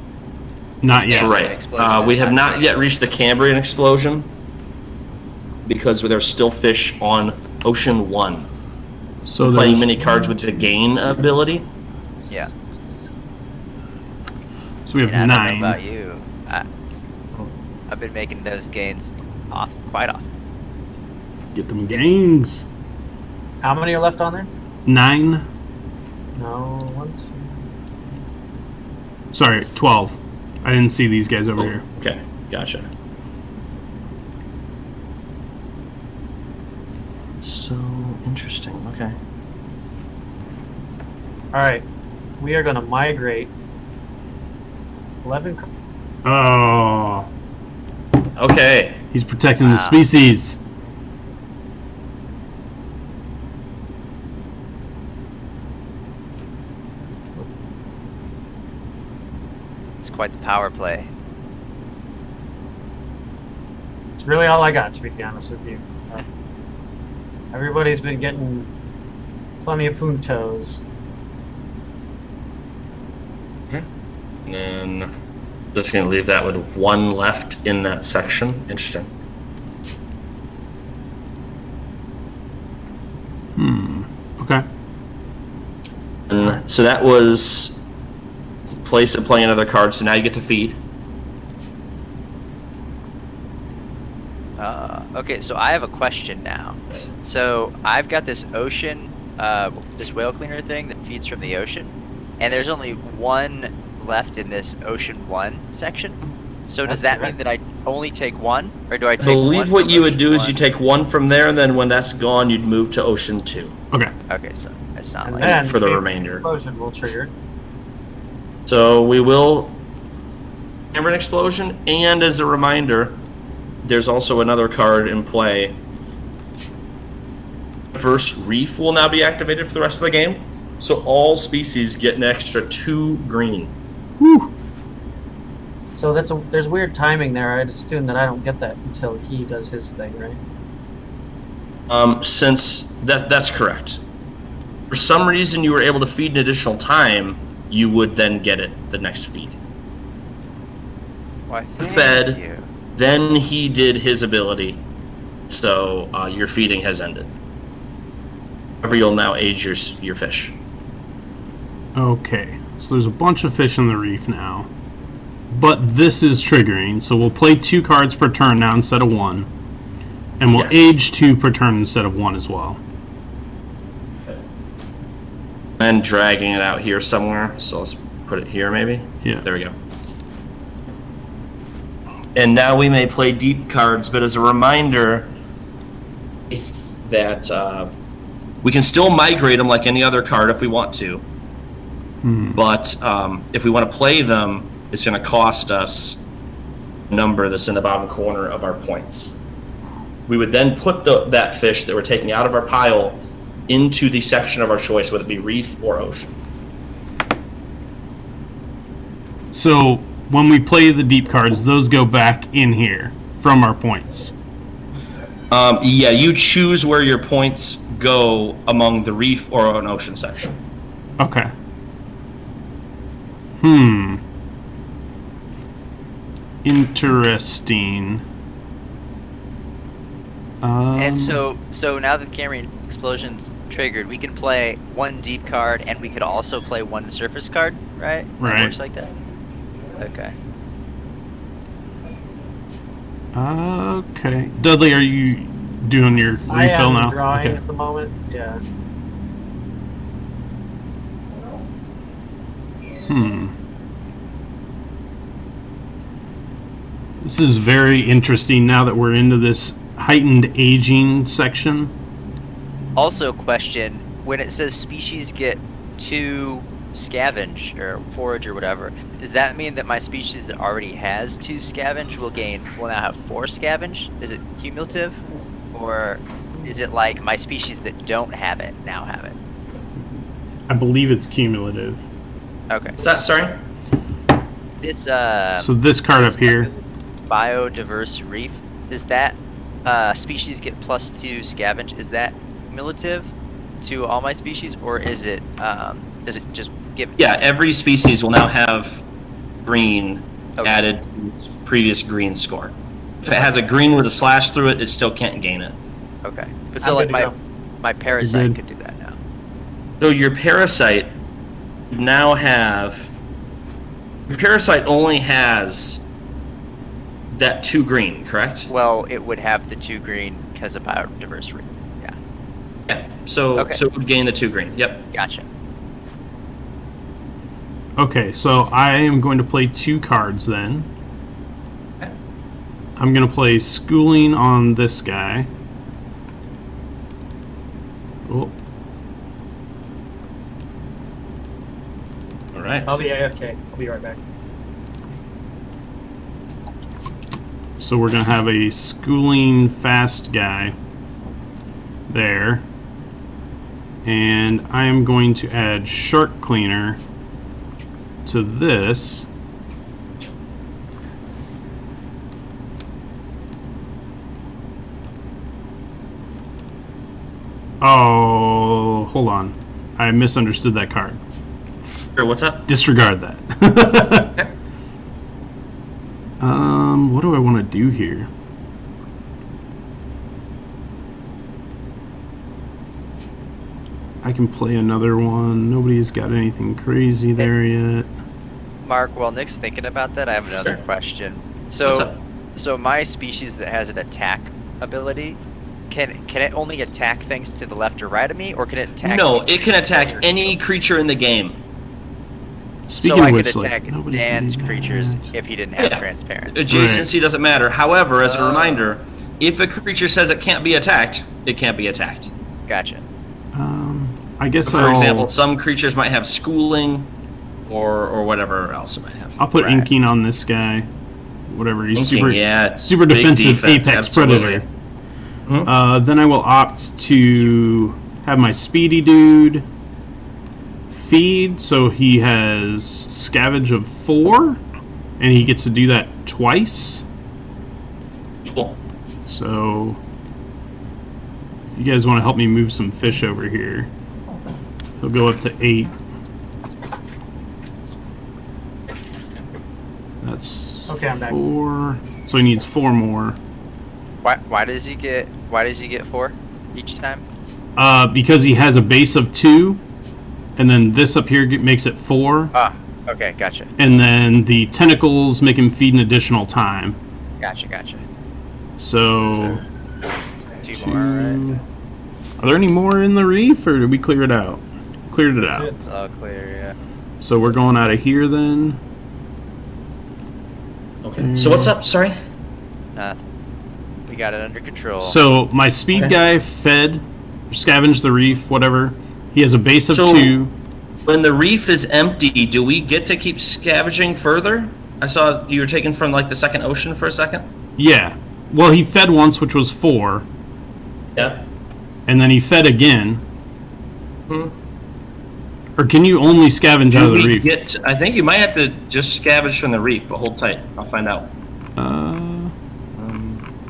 Not That's yet. right. Explosion We is have not not yet reached the Cambrian explosion because there's still fish on Ocean 1. So Playing there's, many cards with the gain ability. Yeah. so we have And I don't know 9. about you. I've been making those gains quite often. Get them gains. How many are left on there? 9. No, 1, 2. Sorry, 12. I didn't see these guys over here. Okay, gotcha. So interesting. Okay. All right, we are going to migrate 11. Oh, Okay. he's protecting the Wow. species. It's quite the power play. It's really all I got, to be honest with you. Everybody's been getting plenty of puntos. And then just going to leave that with 1 left in that section. Interesting. Okay. And so that was place to play another card. So now you get to feed. Okay, so I have a question now. So I've got this ocean, this whale cleaner thing that feeds from the ocean, and there's only 1 left in this Ocean 1 section. So does that mean that I only take 1, or do I I take believe 1 what from you would Ocean do is 1? you take 1 from there, and then when that's gone, you'd move to Ocean 2 Okay. Okay, so it's not And like... then for the Reef remainder. and Ocean will trigger. So we will hammer an explosion, and as a reminder, there's also another card in play. First Reef will now be activated for the rest of the game, so all species get an extra 2 green. Whew. So there's weird timing there. I'd assume that I don't get that until he does his thing, right? Since that's correct. For some reason you were able to feed an additional time, you would then get it the next feed. Why, thank Fed. you. Then he did his ability, so your feeding has ended. However, you'll now age your fish. Okay. So there's a bunch of fish in the reef now. But this is triggering, so we'll play 2 cards per turn now instead of 1. And we'll Yes. age 2 per turn instead of 1 as well. And dragging it out here somewhere, so let's put it here maybe. Yeah. There we go. And now we may play deep cards, but as a reminder that we can still migrate them like any other card if we want to. But if we want to play them, it's going to cost us a number that's in the bottom corner of our points. We would then put that fish that we're taking out of our pile into the section of our choice, whether it be Reef or Ocean. So when we play the deep cards, those go back in here from our points. Yeah, you choose where your points go among the Reef or an Ocean section. Okay. Interesting. And so now that Cambrian Explosion's triggered, we can play 1 deep card, and we could also play 1 surface card, right? Right. That works like that? Okay. Okay. Dudley, are you doing your refill I am now? drawing Okay. at the moment. Yeah. This is very interesting now that we're into this heightened aging section. Also, question, when it says species get 2 scavenge, or forage, or whatever, does that mean that my species that already has 2 scavenge will now have 4 scavenge? Is it cumulative? Or is it like my species that don't have it now have it? I believe it's cumulative. Okay. Is that, sorry? This, So this card up here. biodiverse reef, is that species get +2 scavenge? Is that cumulative to all my species, or is it does it just give? Yeah, every species will now have green added to its previous green score. If it has a green with a slash through it, it still can't gain it. Okay, but so I'm like good to my parasite good. could do that now. So your parasite now have... Your parasite only has that 2 green, correct? Well, it would have the 2 green because of biodiverse reef. Yeah, Yeah. So Okay. so it would gain the 2 green. Yep. gotcha. Okay, so I am going to play 2 cards then. Okay. I'm going to play Schooling on this guy. Oh, All right. I'll be AFK. I'll be right back. so we're going to have a Schooling fast guy there. And I am going to add Shark Cleaner to this. Oh, hold on. I misunderstood that card. Sure, what's up? Disregard that. Okay. What do I want to do here? I can play another one. Nobody's got anything crazy there yet. Mark, while Nick's thinking about that, I have another Sure. question. What's So, up? so my species that has an attack ability, can it only attack things to the left or right of me, or can it attack? No, me it can attack or- any creature in the game. Speaking So I of could which, attack like, nobody Dan's can do creatures that. if he didn't have Yeah. transparent. Adjacency doesn't matter. However, as a Oh. reminder, if a creature says it can't be attacked, it can't be attacked. Gotcha. I guess For example, some creatures might have schooling, or whatever else it might have. I'll put Right. inking on this guy. Whatever, he's Inking, super, yeah, super big defensive defense, apex absolutely. predator. Then I will opt to have my speedy dude feed, so he has scavenge of 4, and he gets to do that twice. Cool. So, you guys want to help me move some fish over here? He'll go up to 8. That's Okay, I'm back. 4. So he needs 4 more. Why does he get 4 each time? Because he has a base of 2, and then this up here makes it 4, Ah, okay, gotcha. and then the tentacles make him feed an additional time. Gotcha. So, 2 more, right? are there any more in the reef, or did we clear it out? Cleared it That's out. it. It's all clear, yeah. So we're going out of here then. Okay. So what's up? Sorry. Nothing. We got it under control. So my speed Okay. guy fed, scavenged the reef, whatever. He has a base of So- 2. When the reef is empty, do we get to keep scavenging further? I saw you were taken from like the second ocean for a second. Yeah. Well, he fed once, which was 4, Yeah. and then he fed again. Hmm. Or can you only scavenge out Do of the we reef? get? I think you might have to just scavenge from the reef, but hold tight. I'll find out.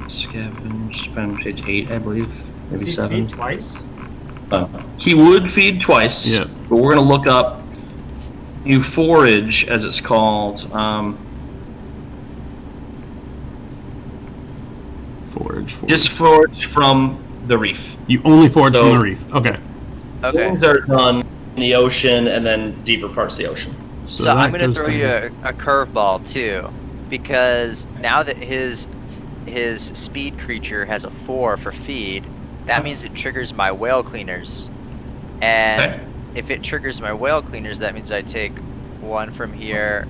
Scavenge. Spend page 8, I believe. Does Maybe he 7. feed twice? He would feed twice. Yep. But we're gonna look up new forage, as it's called. Forage. Just forage from the reef. You only forage So- from the reef. Okay. Okay. Things are done in the ocean and then deeper parts of the ocean. So that I'm gonna goes throw you there. a curveball too, because now that his speed creature has a 4 for feed, that means it triggers my whale cleaners. And Okay. if it triggers my whale cleaners, that means I take 1 from here.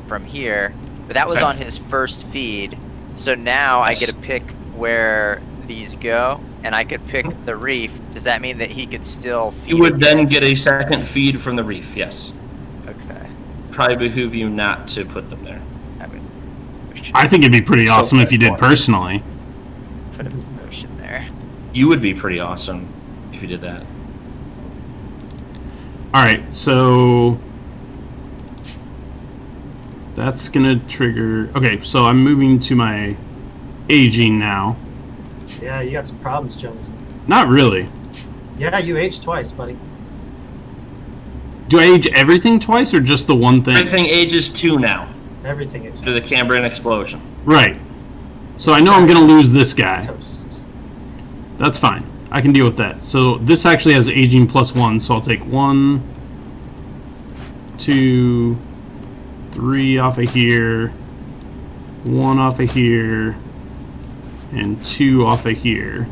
But that was Okay. on his first feed. So now I get to pick where these go, and I could pick the reef. Does that mean that he could still feed? You would again? then get a second feed from the reef, yes. Okay. Probably behoove you not to put them there. I would. We should I think it'd be pretty So awesome if you did far. personally. put a motion there. You would be pretty awesome if you did that. Alright, so that's gonna trigger. Okay, so I'm moving to my aging now. Yeah, you got some problems, Jones. Not really. Yeah, you aged twice, buddy. Do I age everything twice or just the one thing? Everything ages 2 now Everything ages. to the Cambrian explosion. Right. So I know I'm gonna lose this guy. Toast. That's fine. I can deal with that. So this actually has aging +1, so I'll take 1, 2, 3 off of here, 1 off of here, and 2 off of here.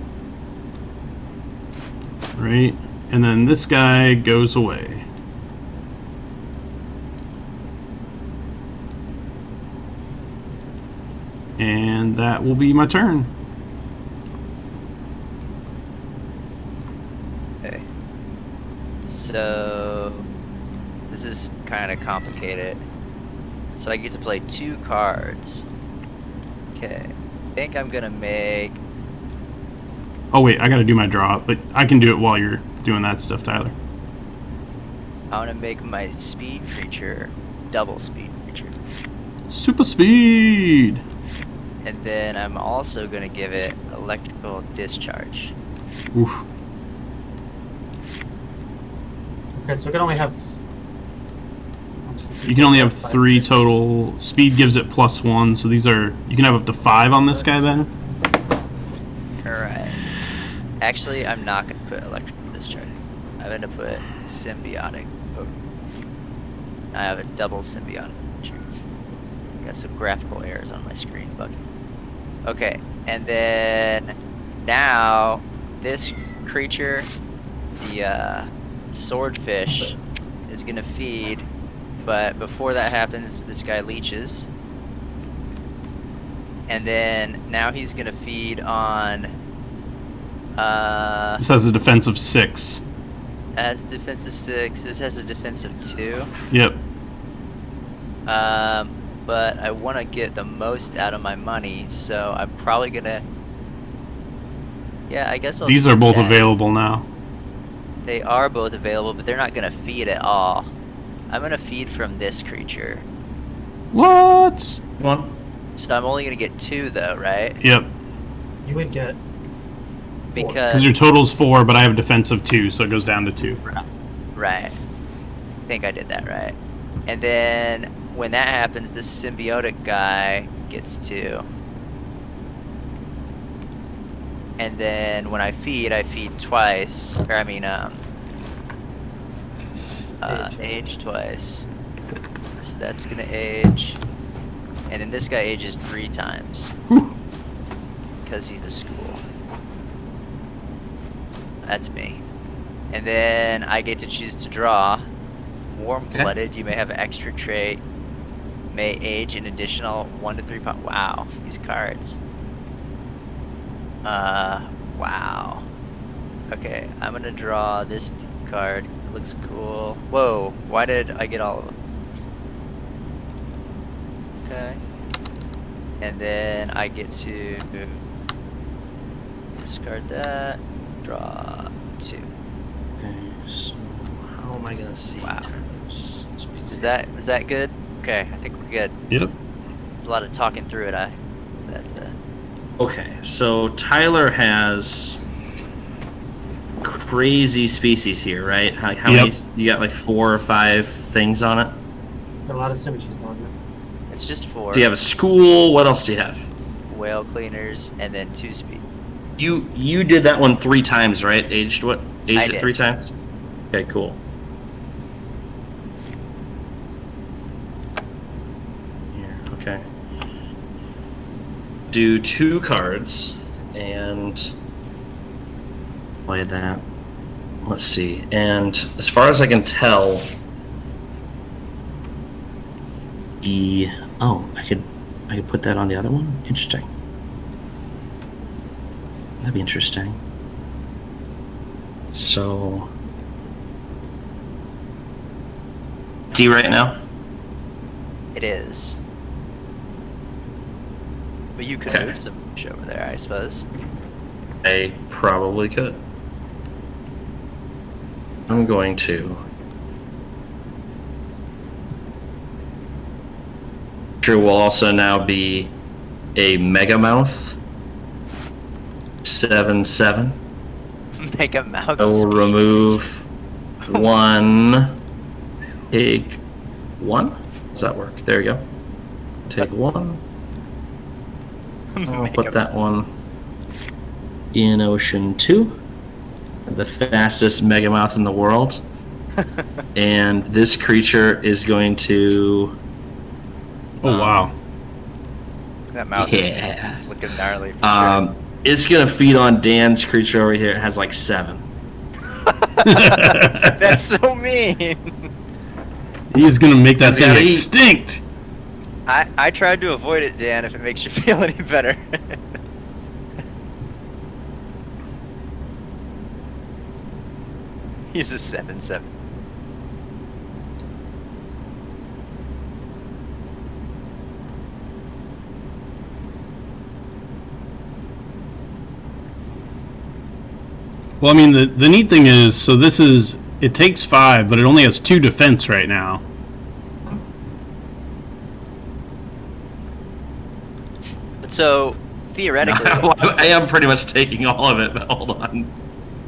Right? And then this guy goes away. And that will be my turn. Okay. So this is kind of complicated. So I get to play 2 cards. Okay. I think I'm gonna make. Oh wait, I gotta do my draw, but I can do it while you're doing that stuff, Tyler. I want to make my speed creature double speed creature, Super speed! and then I'm also gonna give it electrical discharge. Oof. Okay, so we can only have. You can only have 3 total. Speed gives it +1, so these are... You can have up to 5 on this guy then. Alright. Actually, I'm not going to put electric discharge. I'm going to put symbiotic. I have a double symbiotic. Got some graphical errors on my screen, but okay. And then now this creature, the swordfish, is gonna feed. But before that happens, this guy leeches, and then now he's gonna feed on. This has a defense of 6. Has defense of 6. This has a defense of 2. Yep. But I want to get the most out of my money, so I'm probably gonna. Yeah, I guess I'll. These do are both that. available now. They are both available, but they're not gonna feed at all. I'm gonna feed from this creature. What? One. So I'm only gonna get 2 though, right? Yep. You would get. Because Because your total's 4, but I have a defense of 2, so it goes down to 2. right. I think I did that right. And then when that happens, this symbiotic guy gets 2. And then when I feed twice. Or I mean, age twice. So that's gonna age. And then this guy ages 3 times. Because he's a school. That's me. And then I get to choose to draw. Warm-blooded, you may have an extra trait. May age an additional 1 to 3 pounds. Wow, these cards. Wow. Okay, I'm gonna draw this card. It looks cool. Whoa, why did I get all of them? Okay. And then I get to discard that. Draw 2. Okay, so how am I gonna see? Wow. turns? Is that good? Okay, I think we're good. Yep. There's a lot of talking through it. Okay, so Tyler has crazy species here, right? How Yep. many? You got like 4 or 5 things on it. Got a lot of symmetries going on. It's just 4. Do you have a school? What else do you have? Whale cleaners and then 2 speed. You did that one 3 times, right? Aged what? Aged I it did. 3 times? Okay, cool. Here, okay. Do 2 cards and play that. Let's see. And as far as I can tell, I could put that on the other one. Interesting. That'd be interesting. So, D right now? It is. But you could Okay. move some fish over there, I suppose. I probably could. I'm going to. Sure will also now be a Megamouth 7/7. Make a mouth I will speed. remove 1. Take 1. Does that work? There you go. Take 1. I'll Make put a- that one in Ocean 2. The fastest Megamouth in the world. And this creature is going to... Oh, wow. That mouth Yeah. is looking gnarly for sure. It's going to feed on Dan's creature over here. It has like 7. That's so mean. He's gonna make that He's gotta thing eat. extinct! I tried to avoid it, Dan, if it makes you feel any better. He's a 7/7. Well, I mean, the neat thing is, so this is... It takes 5, but it only has 2 defense right now. But so, theoretically, I am pretty much taking all of it, but hold on.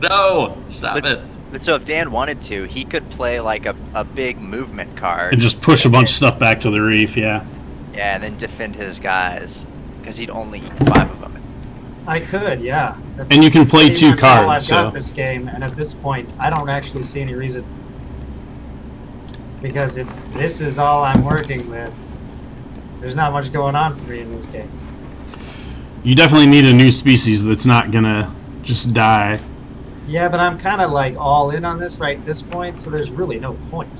No! Stop But- it. So if Dan wanted to, he could play like a big movement card. And just push a bunch of stuff back to the reef, yeah. Yeah, and then defend his guys. Because he'd only eat 5 of them. I could, yeah. That's And you can play pretty 2 much all cards, I've got so. this game, and at this point, I don't actually see any reason. Because if this is all I'm working with, there's not much going on for me in this game. You definitely need a new species that's not gonna just die. Yeah, but I'm kind of like all in on this right at this point, so there's really no point.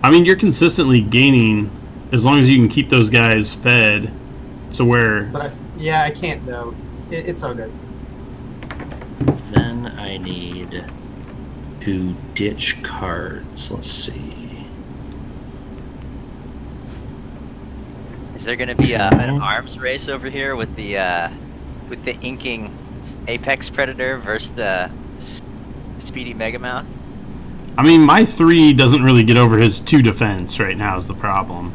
I mean, you're consistently gaining as long as you can keep those guys fed. So where But I can't though. It's all good. Then I need to ditch cards. Let's see. Is there going to be an arms race over here with the inking Apex Predator versus the Speedy Megamouth? I mean, my 3 doesn't really get over his 2 defense right now is the problem.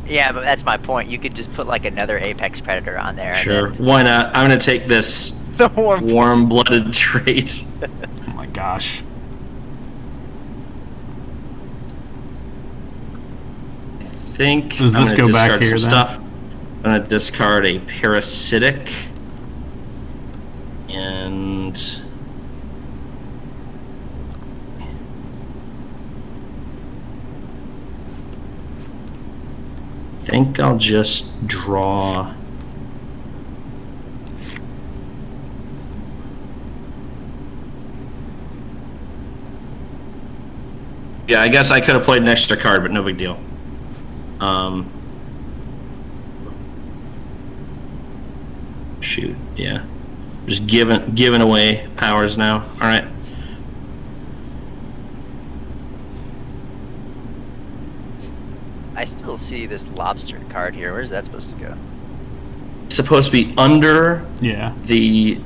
Yeah, but that's my point. You could just put like another Apex Predator on there. Sure. And then Why not? I'm going to take this the warm-blooded trait. Oh my gosh. I think Does I'm this going to go back discard here, some then? stuff. I'm going to discard a parasitic. And I think I'll just draw. Yeah, I guess I could have played an extra card, but no big deal. Shoot, yeah. Just giving away powers now. All right. I still see this lobster card here. Where's that supposed to go? It's supposed to be under Yeah. the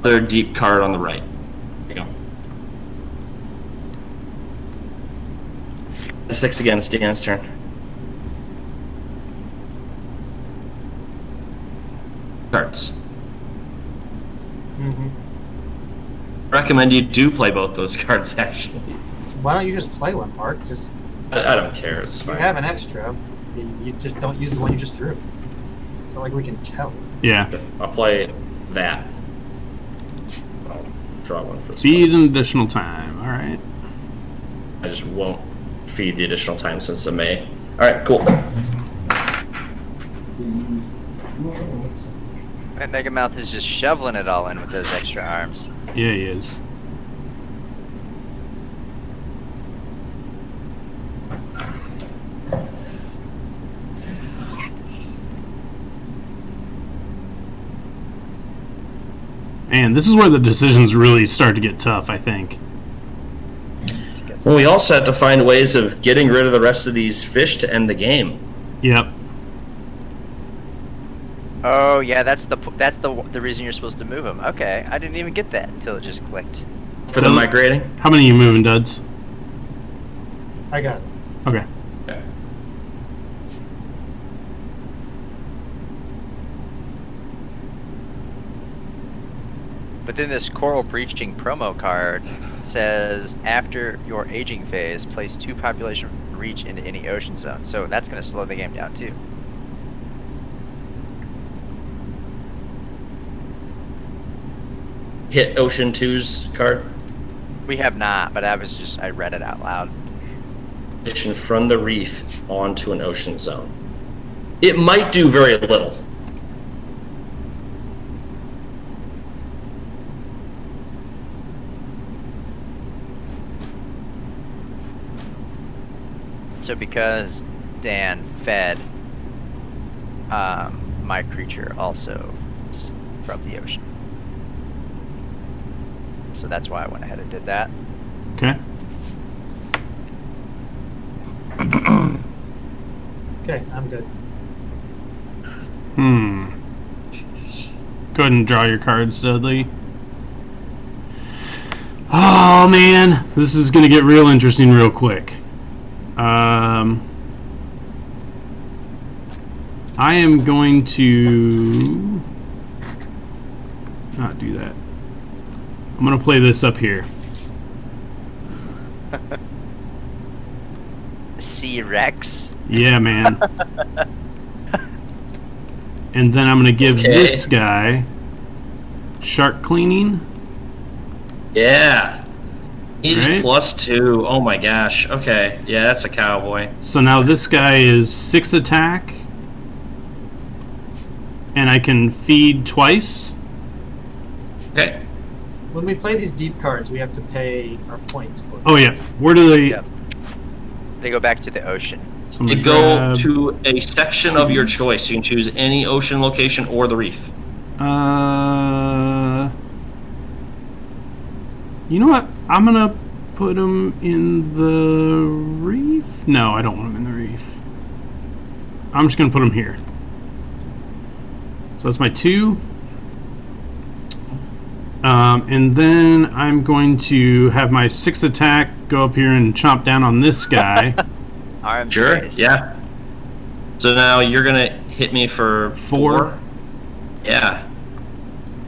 other deep card on the right. There you go. 6 again. It's Dan's turn. Cards. Mm-hmm. Recommend you do play both those cards. Actually, Why don't you just play one, Mark? Just I don't care. It's you fine. have an extra. You just don't use the one you just drew. It's not like we can tell. Yeah. I'll play that. I'll draw one for this Feed place. an additional time. All right. I just won't feed the additional time since the May. All right, cool. That Megamouth is just shoveling it all in with those extra arms. Yeah, he is. And this is where the decisions really start to get tough, I think. Well, we also have to find ways of getting rid of the rest of these fish to end the game. Yep. Oh yeah, that's the reason you're supposed to move them. Okay, I didn't even get that until it just clicked. For the migrating? How many are you moving, Duds? I got it. Okay. But then this coral breaching promo card says after your aging phase, place 2 population reach into any ocean zone. So that's going to slow the game down too. Hit Ocean 2's card. We have not, but I read it out loud. Mission from the reef onto an ocean zone. It might do very little. So because Dan fed my creature also is from the ocean. So that's why I went ahead and did that. Okay. Okay, I'm good. Go ahead and draw your cards, Dudley. Oh, man. This is going to get real interesting real quick. I am going to... not do that. I'm gonna play this up here. C-Rex. Yeah, man. And then I'm gonna give this guy shark cleaning. Yeah. He's Right. +2. Oh my gosh. Okay. Yeah, that's a cowboy. So now this guy is 6 attack. And I can feed twice. Okay. When we play these deep cards, we have to pay our points for them. Oh yeah. Where do they? Yep. They go back to the ocean. So I'm You gonna go grab- to a section of your choice. You can choose any ocean location or the reef. You know what? I'm gonna put him in the reef. No, I don't want him in the reef. I'm just gonna put him here. So that's my 2. And then I'm going to have my 6 attack go up here and chomp down on this guy. Arm Sure. trace. Yeah. So now you're gonna hit me for 4. Yeah.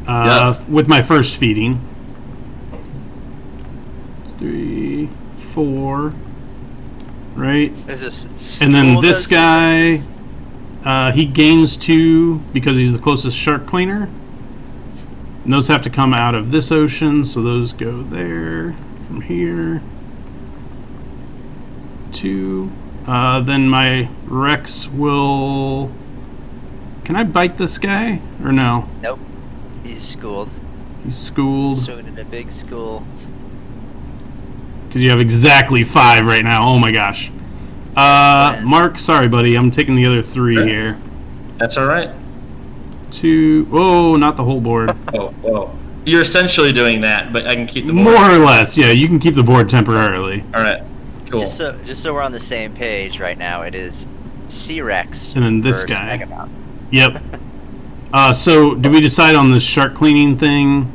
Yep. With my first feeding. 3, 4. Right? This is And then school this those guy, sequences. he gains 2 because he's the closest shark cleaner. And those have to come out of this ocean, so those go there, from here. 2. Then my Rex will... Can I bite this guy? Or no? Nope. He's schooled. He's schooled. Swimming in a big school. Because you have exactly 5 right now. Oh my gosh. Mark, sorry buddy, I'm taking the other 3 Sure. here. That's all right. 2... Oh, not the whole board. Oh. You're essentially doing that, but I can keep the board. More or less, yeah. You can keep the board temporarily. All right. Cool. Just so we're on the same page right now, it is C-Rex And then this versus guy. Megamount. Yep. So, did we decide on this shark cleaning thing?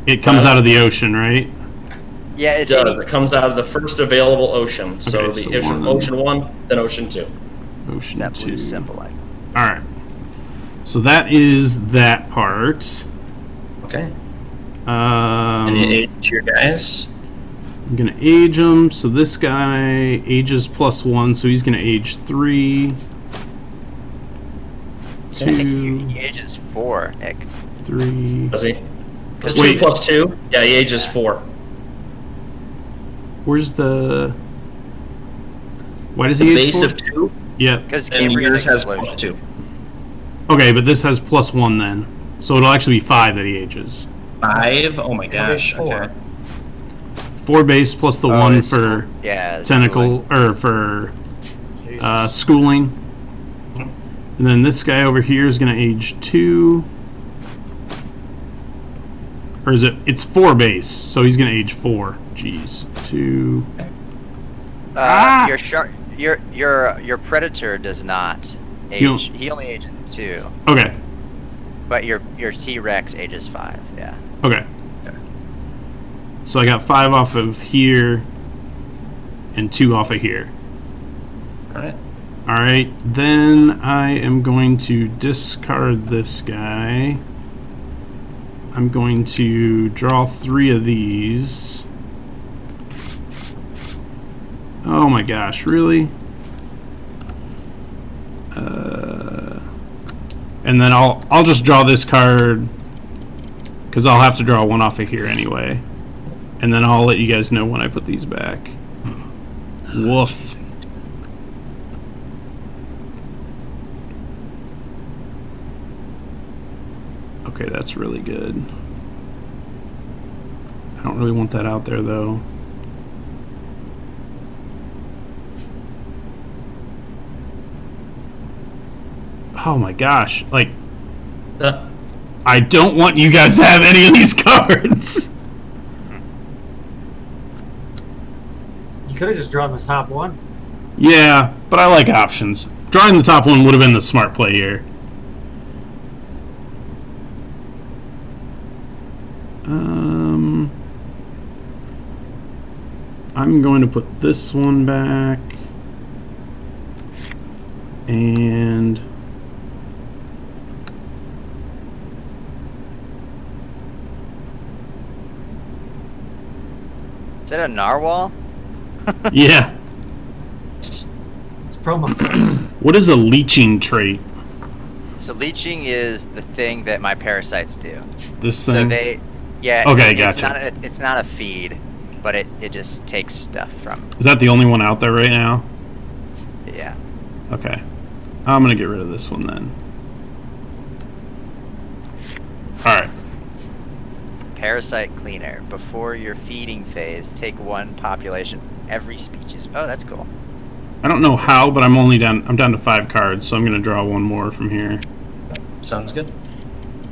It comes out of the ocean, right? Yeah, It it's does. It comes out of the first available ocean. So Okay, the so ocean 1, then ocean 2. Ocean that blue 2. symbol. Alright. So that is that part. Okay. And you I'm age your guys. gonna age them. So this guy ages +1, so he's gonna age 3. I think 2, he ages 4, Nick. 3. Does he? Because Wait. 2 + 2. Yeah, he ages 4. Where's the... Why does The he age base 4? of 2, Yeah. Because and Cambrian yours has explosion. +2. Okay, but this has +1 then. So it'll actually be 5 that he ages. 5? Oh my gosh. Four. Okay. 4 base plus the Oh, 1 it's for school. Yeah, tentacle, or for schooling. And then this guy over here is going to age 2. Or is it? It's 4 base, so he's going to age 4. Jeez. 2. Ah! Your shark, your predator does not He'll- age. He only ages 2, Okay. but your T-Rex ages 5. Yeah. Okay. So I got 5 off of here and 2 off of here. Alright. Alright, then I am going to discard this guy. I'm going to draw 3 of these. Oh my gosh, really? And then I'll just draw this card because I'll have to draw 1 off of here anyway. And then I'll let you guys know when I put these back. Woof. Okay, that's really good. I don't really want that out there though. Oh my gosh, like, I don't want you guys to have any of these cards. You could have just drawn the top one. Yeah, but I like options. Drawing the top one would have been the smart play here. I'm going to put this one back. And that a narwhal? Yeah. It's promo. What is a leeching trait? So leeching is the thing that my parasites do. This So thing? yeah. Okay, it's gotcha. It's not a feed, but it just takes stuff from. Is that the only one out there right now? Yeah. Okay. I'm gonna get rid of this one then. Alright. Parasite cleaner. Before your feeding phase, take one population every species. Oh, that's cool. I don't know how, but I'm down to 5 cards, so I'm gonna draw one more from here. Sounds good.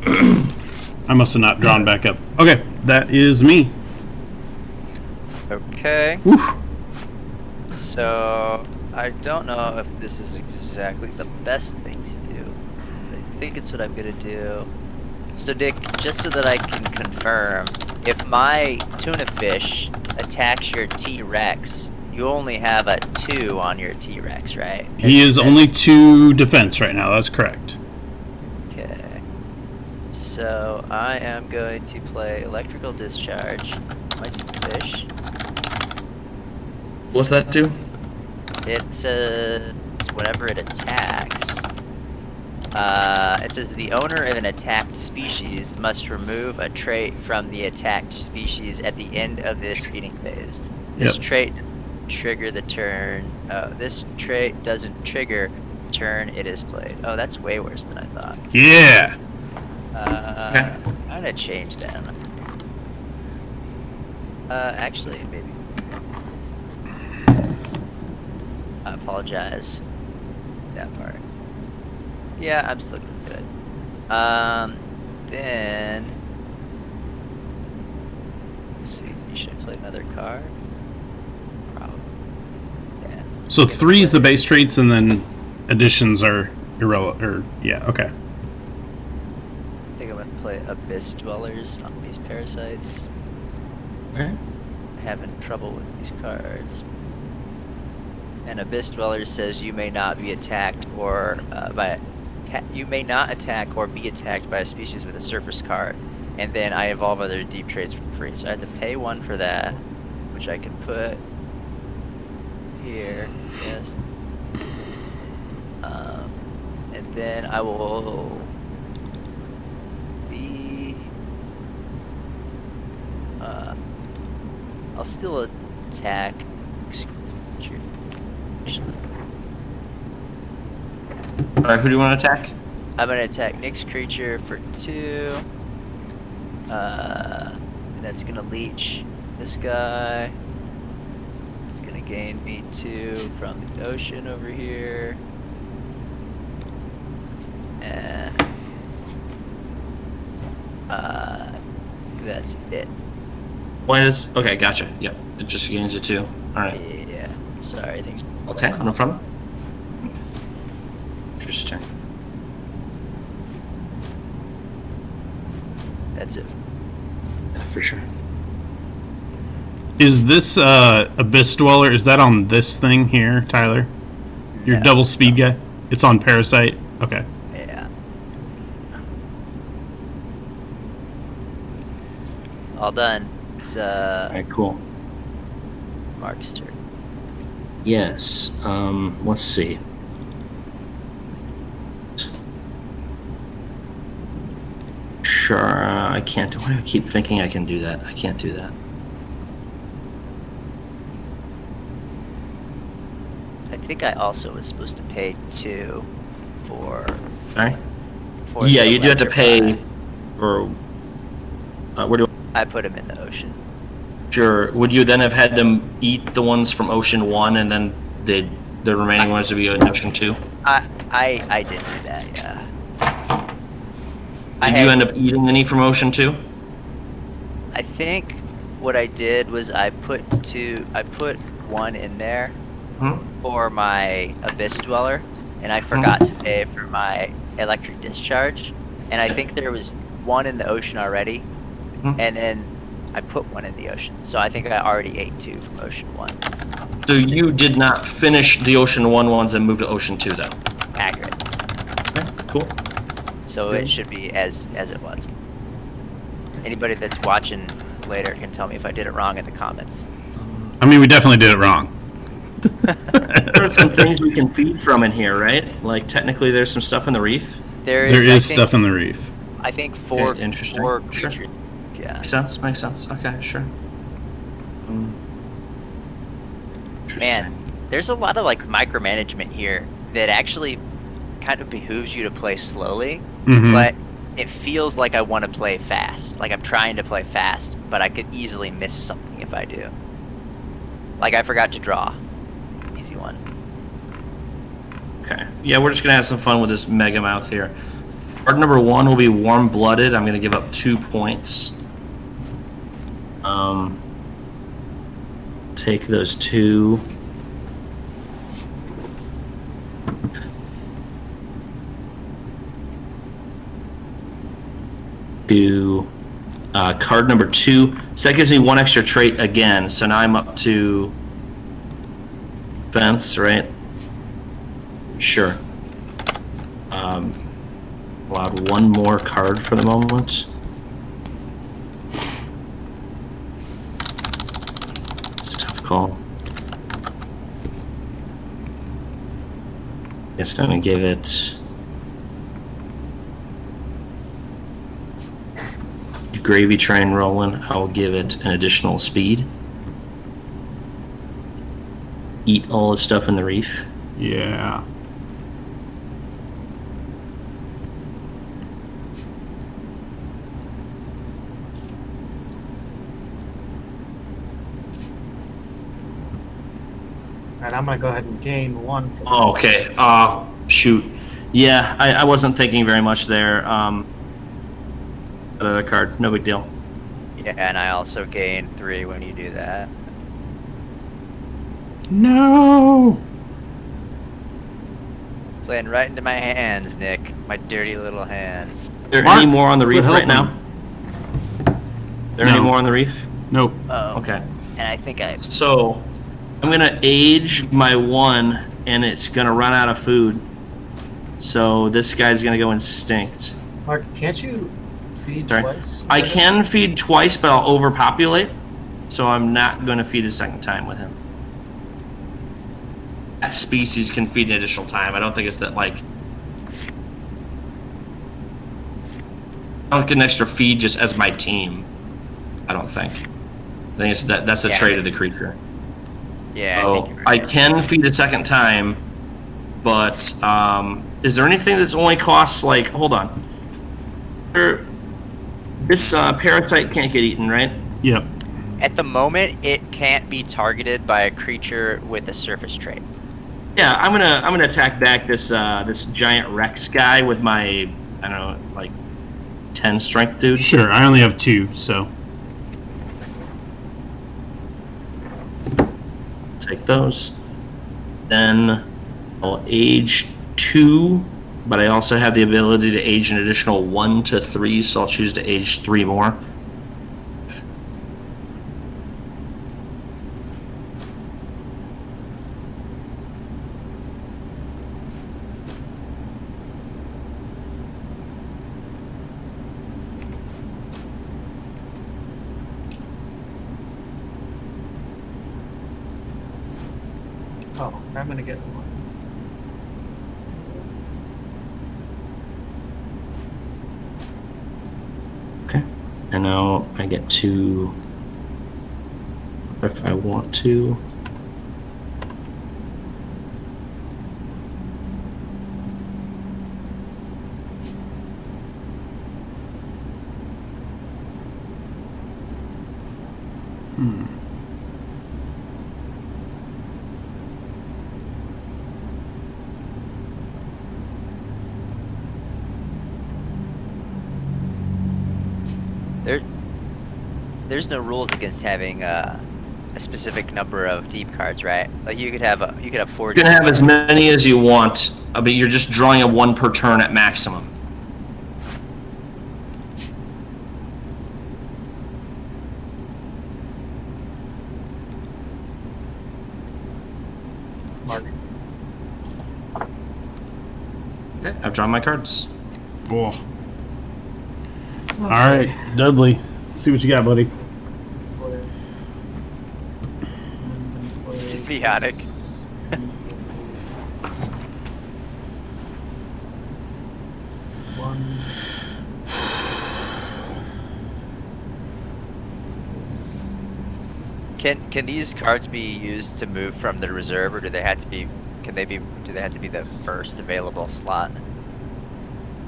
I must have not drawn back up. Okay, that is me. Okay. Woof. So I don't know if this is exactly the best thing to do. But I think it's what I'm gonna do. So Dick, just so that I can confirm, if my tuna fish attacks your T-Rex, you only have a 2 on your T-Rex, right? He is only 2 defense right now, that's correct. Okay. So I am going to play Electrical Discharge. My tuna fish. What's that do? It says whenever it attacks. It says the owner of an attacked species must remove a trait from the attacked species at the end of this feeding phase. This trait trigger the turn. This trait doesn't trigger the turn it is played. Oh, that's way worse than I thought. Yeah! Okay. I'm gonna change that. Actually, maybe. I apologize. That part. Yeah, I'm still good. Then let's see. Should I play another card? Probably. Yeah. So 3 is the base traits, and then additions are irrelevant. Or yeah, okay. I think I'm gonna play Abyss Dwellers on these parasites. Okay. I'm having trouble with these cards. And Abyss Dweller says you may not be attacked or you may not attack or be attacked by a species with a surface card. And then I evolve other deep traits for free. So I have to pay 1 for that, which I can put here. Yes. And then I will be. I'll still attack. Alright, who do you want to attack? I'm gonna attack Nick's creature for 2. And that's gonna leech this guy. It's gonna gain me 2 from the ocean over here. And that's it. Why does... Okay, gotcha. Yep, it just gains it too. Alright. Yeah. Sorry, thanks. Okay, no problem. Interesting. That's it. Yeah, for sure. Is this Abyss Dweller, is that on this thing here, Tyler? Your No, double it's speed on- guy? It's on Parasite? Okay. Yeah. All done. It's Alright, cool. Mark's turn. Yes. Let's see. Sure. I can't. Why do I keep thinking I can do that? I can't do that. I think I also was supposed to pay 2 for. Alright. for Yeah, the you do have to pay. electrify. Or where do? I put him in the ocean. Sure. Would you then have had them eat the ones from Ocean 1 and then the remaining ones would be in Ocean 2? I did do that, yeah. Did you end up eating any from Ocean 2? I think what I did was I put 1 in there Hmm? for my Abyss Dweller, and I forgot to pay for my Electric Discharge, and I think there was 1 in the ocean already, and then I put 1 in the ocean, so I think I already ate 2 from Ocean 1. So you did not finish the Ocean 1 ones and move to Ocean 2 though? Accurate. Okay, cool. So it should be as it was. Anybody that's watching later can tell me if I did it wrong in the comments. I mean, we definitely did it wrong. There are some things we can feed from in here, right? Like technically, there's some stuff in the reef. There is stuff in the reef. I think four interesting. four Sure. creatures. Yeah. Makes sense. Makes sense. Okay, sure. Interesting. Man, there's a lot of like micromanagement here that actually kind of behooves you to play slowly, Mhm. but it feels like I want to play fast. Like I'm trying to play fast, but I could easily miss something if I do. Like I forgot to draw. Easy one. Okay. Yeah, we're just gonna have some fun with this mega mouth here. Card number 1 will be warm-blooded. I'm gonna give up 2 points. Take those 2. To card number 2. So that gives me 1 extra trait again. So now I'm up to fence, right? Sure. Allowed 1 more card for the moment. It's a tough call. Guess I'm gonna give it gravy train rolling. I'll give it an additional speed. Eat all the stuff in the reef. Yeah. And I'm gonna go ahead and gain 1. For Oh, okay. Shoot. Yeah, I wasn't thinking very much there. Another card, no big deal. Yeah, and I also gain 3 when you do that. No. Playing right into my hands, Nick. My dirty little hands. Are there Mark, any more on the reef quit right now? helping. There any No. more on the reef? Nope. Oh. Okay. And I think I. So, I'm gonna age my 1, and it's gonna run out of food. So this guy's gonna go extinct. Mark, can't you feed Sorry. twice? I can feed twice, but I'll overpopulate. So I'm not gonna feed a second time with him. That species can feed an additional time. I don't think it's that like. I don't get an extra feed just as my team. I don't think. I think it's that's a Yeah. trait of the creature. Yeah. So I think you're I right. can feed a second time, but is there anything that's only costs like? Hold on. This parasite can't get eaten, right? Yep. At the moment, it can't be targeted by a creature with a surface trait. Yeah, I'm gonna attack back this this giant Rex guy with my I don't know like 10 strength dude. Sure. I only have 2, so. Take those. Then I'll age 2, but I also have the ability to age an additional 1 to 3, so I'll choose to age 3 more. Oh, I'm gonna get 1. Okay. And now I get to, if I want to. There's no rules against having a specific number of deep cards, right? Like you could have 4. You can have as many as you want, but you're just drawing a 1 per turn at maximum. Mark. Okay, I've drawn my cards. Cool. All right, Dudley. See what you got, buddy. Chaotic. One. Can these cards be used to move from the reserve, or do they have to be? Do they have to be the first available slot?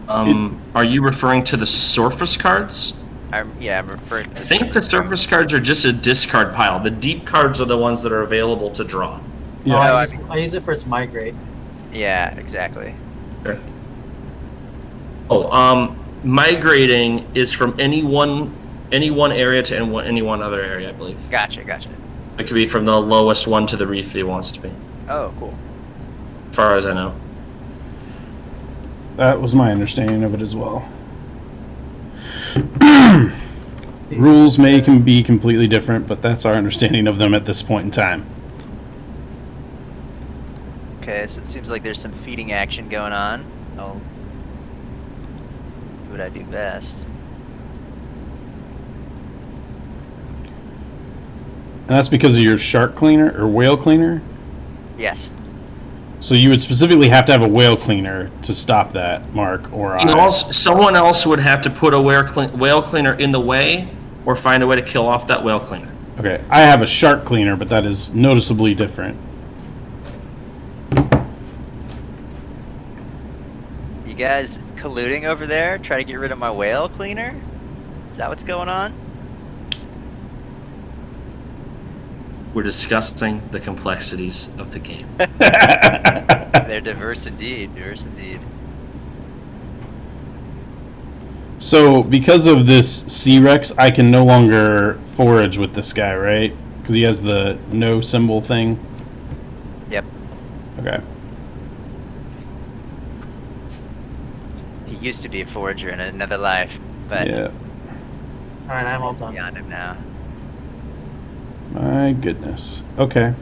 Are you referring to the surface cards? I'm referring to. I think the surface cards are just a discard pile. The deep cards are the ones that are available to draw. Yeah. I use it for its migrate. Yeah, exactly. Sure. Oh, migrating is from any one area to any one other area, I believe. Gotcha. It could be from the lowest one to the reef he wants to be, Oh, cool. as far as I know. That was my understanding of it as well. Rules can be completely different, but that's our understanding of them at this point in time. Okay, so it seems like there's some feeding action going on. I'll do what I do best. And that's because of your shark cleaner or whale cleaner? Yes. So you would specifically have to have a whale cleaner to stop that, Mark, or Someone else would have to put a whale cleaner in the way, or find a way to kill off that whale cleaner. Okay, I have a shark cleaner, but that is noticeably different. You guys colluding over there, trying to get rid of my whale cleaner? Is that what's going on? We're discussing the complexities of the game. They're diverse indeed. So, because of this C-Rex, I can no longer forage with this guy, right? Because he has the no symbol thing? Yep. Okay. He used to be a forager in another life, but Yeah. Alright, I'm all done. beyond him now. My goodness. Okay.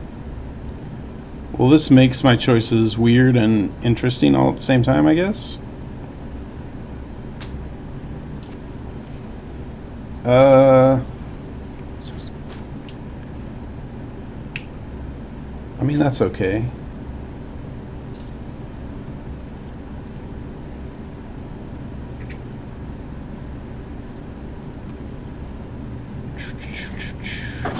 Well, this makes my choices weird and interesting all at the same time, I guess. I mean, that's okay.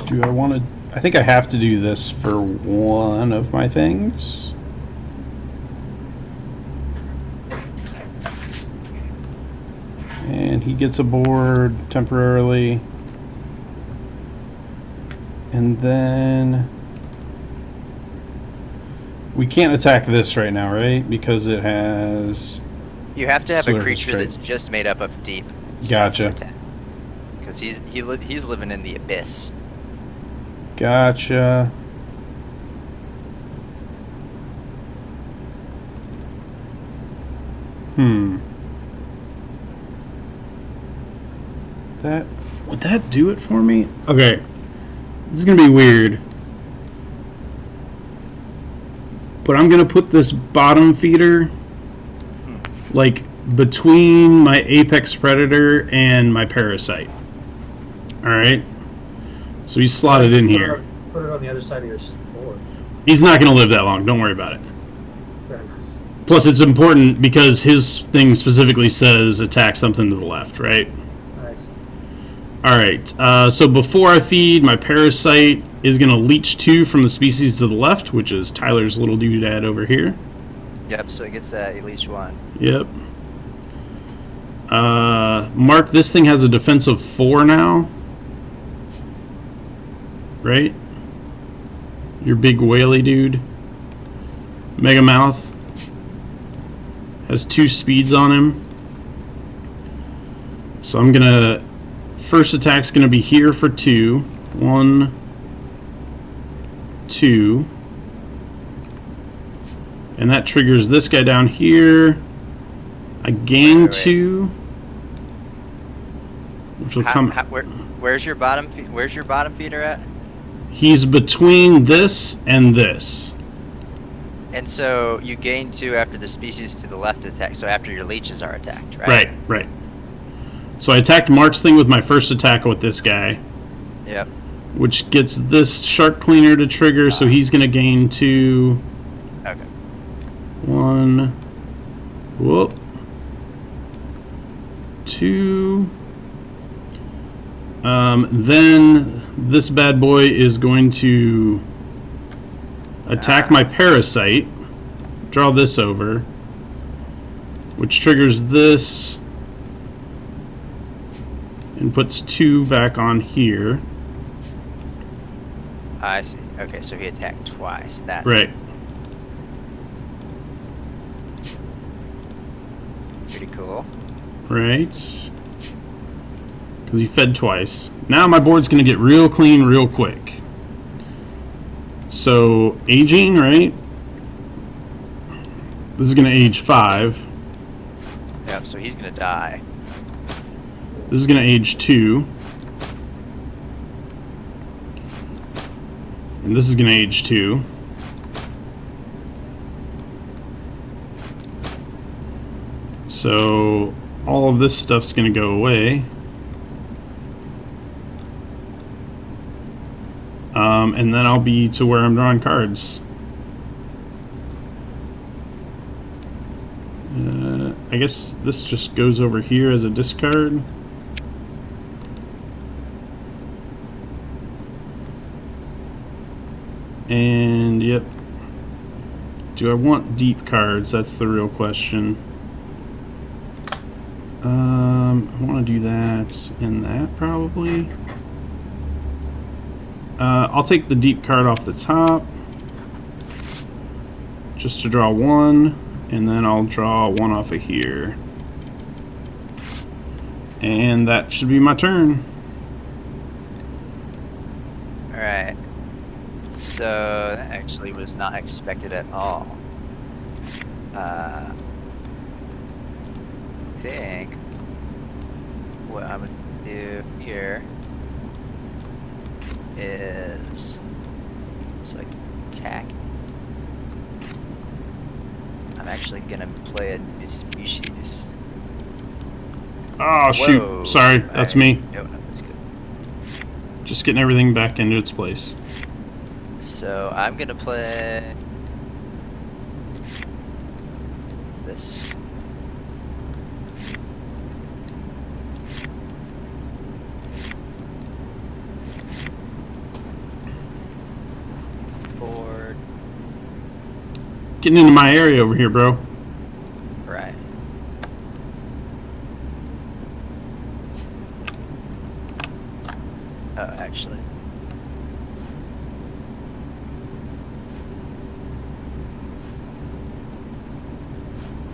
Do I want to... I think I have to do this for one of my things. And he gets aboard temporarily. And then... we can't attack this right now, right? Because it has... You have to have a Sort of creature straight. that's just made up of deep. Gotcha. Because he's living in the abyss. Gotcha. Would that do it for me? Okay. This is gonna be weird. But I'm gonna put this bottom feeder like between my apex predator and my parasite. Alright? So he's slotted in here. Put it on the other side of your board. He's not gonna live that long, don't worry about it. Fair enough. Plus it's important because his thing specifically says attack something to the left, right? Nice. Alright, so before I feed, my parasite is going to leech 2 from the species to the left, which is Tyler's little doodad over here. Yep, so he gets at least 1. Yep. Mark, this thing has a defense of 4 now. Right? Your big whaley dude. Mega Mouth. Has 2 speeds on him. So I'm going to... First attack's going to be here for 2. 1... 2, and that triggers this guy down here. I gain 2, which will come. Where's your bottom feeder at? He's between this and this. And so you gain 2 after the species to the left attack. So after your leeches are attacked, right? Right. So I attacked Mark's thing with my first attack with this guy. Yep. which gets this shark cleaner to trigger, so he's going to gain 2. Okay. 1. Whoop. 2. Then this bad boy is going to attack my parasite. Draw this over, which triggers this and puts 2 back on here. I see. Okay, so he attacked twice. That's Right. pretty cool. Right. Because he fed twice. Now my board's going to get real clean real quick. So, aging, right? This is going to age 5. Yep, so he's gonna die. This is going to age 2. And this is going to age 2. So, all of this stuff's going to go away. And then I'll be to where I'm drawing cards. I guess this just goes over here as a discard. And yep. Do I want deep cards? That's the real question. I want to do that and that probably. I'll take the deep card off the top just to draw 1, and then I'll draw 1 off of here. And that should be my turn. Alright. So, that actually was not expected at all. I think what I would do here is just like attack. I'm actually gonna play a new species. Oh, shoot. Whoa. Sorry, that's me. No, that's good. Just getting everything back into its place. So I'm gonna play this. Board. Getting into my area over here, bro. Right. Oh, actually.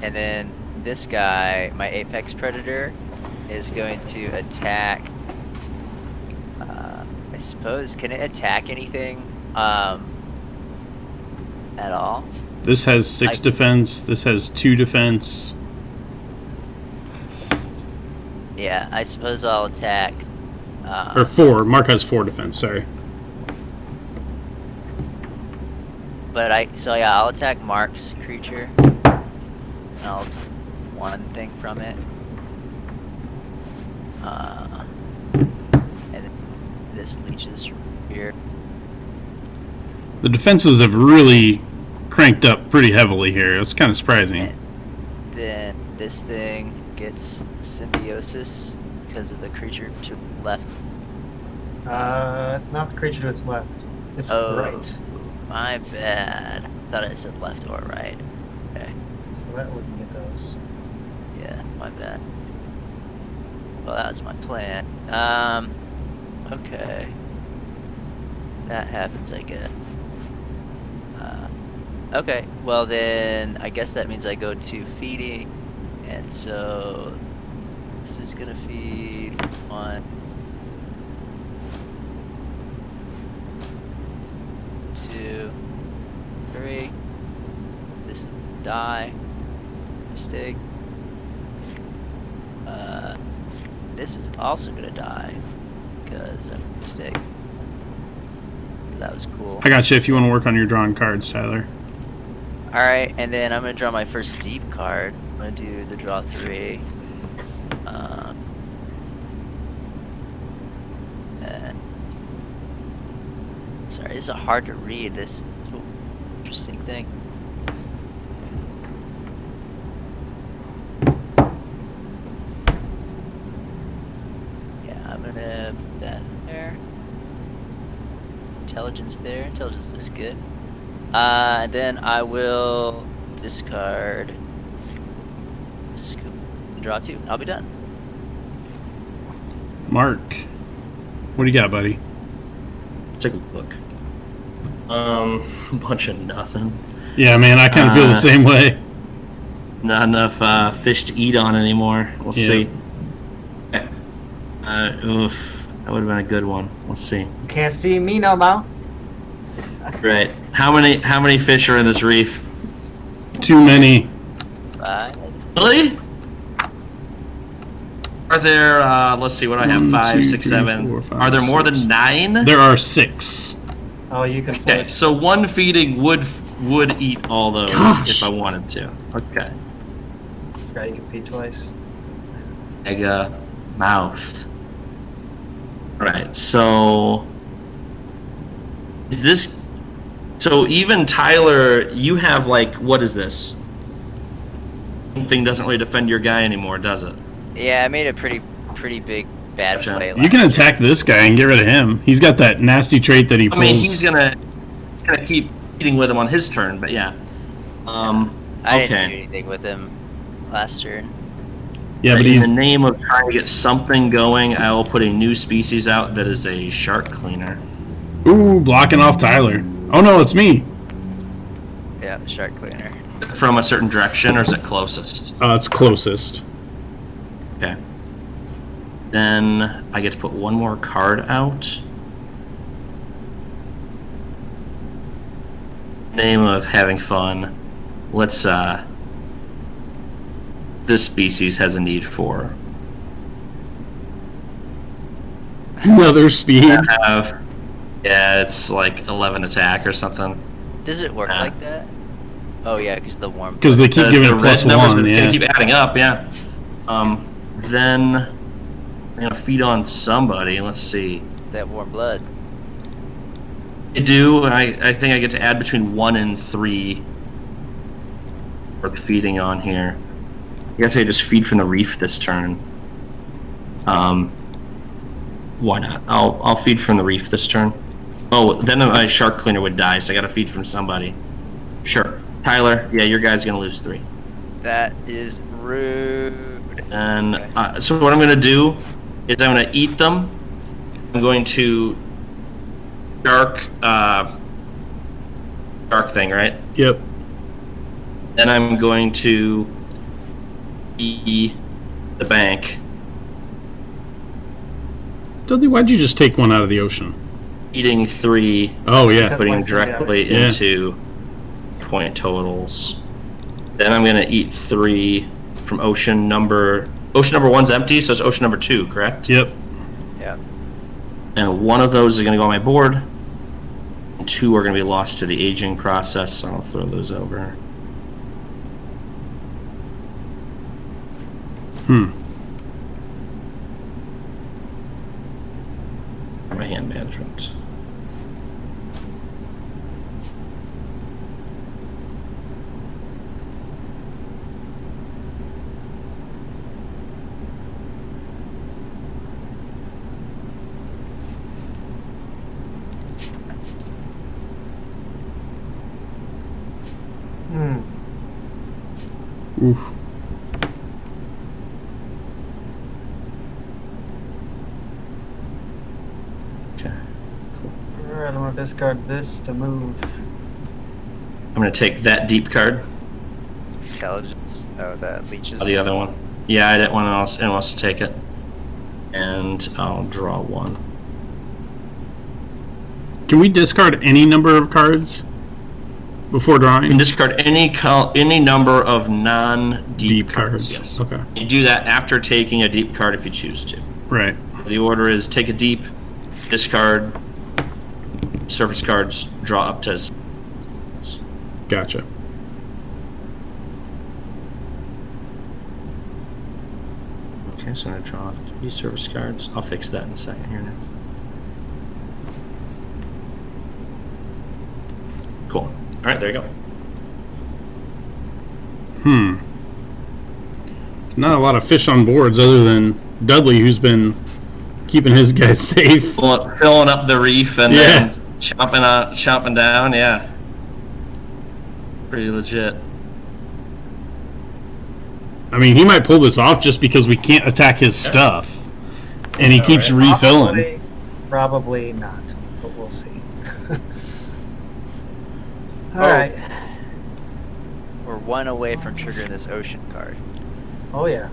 And then this guy, my apex predator, is going to attack. I suppose, can it attack anything at all? This has 6 defense. This has 2 defense. Yeah, I suppose I'll attack. Or 4. Mark has 4 defense, sorry. But I'll attack Mark's creature. And I'll take 1 thing from it. And this leeches from here. The defenses have really cranked up pretty heavily here. It's kind of surprising. And then this thing gets symbiosis because of the creature to the left. It's not the creature to its left. It's to the right. My bad. Thought it said left or right. Okay. So that wouldn't get those. Yeah, my bad. Well, that was my plan. Okay. That happens, I guess. Okay, well then, I guess that means I go to feeding, and so this is gonna feed 1, 2, 3. This is die. Mistake. This is also gonna die because of a mistake. That was cool. I got you if you want to work on your drawing cards, Tyler. Alright, and then I'm gonna draw my first deep card. I'm gonna do the draw 3. And Sorry, this is hard to read. This little interesting thing. Yeah, I'm gonna put that there. Intelligence there. Intelligence looks good. And then I will discard. Scoop and draw 2. I'll be done. Mark, what do you got, buddy? Take a look. A bunch of nothing. Yeah, man, I kind of feel the same way. Not enough fish to eat on anymore. We'll see. Okay. Oof, that would have been a good one. We'll see. Can't see me no more. Right. How many fish are in this reef? Too many. 5. Really? Are there? Let's see. What do I have? 1, 5, 2, 6, 3, 7. 4, 5, Are there more 6. than 9? There are 6. Oh, you can Okay, flip. so one feeding would eat all those Gosh. if I wanted to. Okay. Right, you can feed twice. Mega mouth. Alright, so is this so even Tyler, you have like what is this? Thing doesn't really defend your guy anymore, does it? Yeah, I made a pretty big bad Gotcha. play. You can attack this guy and get rid of him. He's got that nasty trait that he I pulls. mean he's gonna keep eating with him on his turn, but yeah. I okay. didn't do anything with him last turn. Yeah, but in he's the name of trying to get something going, I will put a new species out that is a shark cleaner. ooh blocking off Tyler. Oh no, it's me. Yeah, the shark cleaner. From a certain direction, or is it closest? It's closest. Okay. Then I get to put one more card out. Name of having fun. Let's this species has a need for Another speed. yeah, it's like 11 attack or something. Does it work like that? Oh yeah, because the warm. Because they keep giving the it plus red numbers 1, are yeah. gonna keep adding up, yeah. Then I'm gonna feed on somebody. Let's see. That warm blood. I do. I think I get to add between 1 and 3 for the feeding on here. I guess I just feed from the reef this turn. Why not? I'll feed from the reef this turn. Oh, then my shark cleaner would die, so I gotta feed from somebody. Sure. Tyler, yeah, your guy's gonna lose 3. That is rude. And so what I'm gonna do is I'm gonna eat them. I'm going to dark thing, right? Yep. Then I'm going to eat the bank. Dudley, why'd you just take one out of the ocean? Eating 3, Oh yeah. putting directly Yeah. into point totals. Then I'm gonna eat 3 from ocean number 1's empty, so it's ocean number 2, correct? Yep. Yeah. And one of those is gonna go on my board. And 2 are gonna be lost to the aging process, so I'll throw those over. For my hand management. Oof. Okay. Alright, I'm gonna discard this to move. I'm gonna take that deep card. Intelligence. Oh, that leeches. The other one. Yeah, I didn't want anyone else to take it. And I'll draw 1. Can we discard any number of cards before You drawing? can discard any number of non-deep cards. Yes. Okay. You do that after taking a deep card if you choose to. Right. The order is take a deep, discard, surface cards, draw up to. Gotcha. Okay, so I'm gonna draw 3 surface cards. I'll fix that in a second here now. right, there you go. Not a lot of fish on boards other than Dudley, who's been keeping his guys safe. Filling up the reef and Yeah. then chomping down. Yeah, pretty legit. I mean, he might pull this off just because we can't attack his stuff, and he keeps Alright. refilling. Probably not, but we'll see. All Oh. right. We're one away from triggering this ocean card. Oh yeah.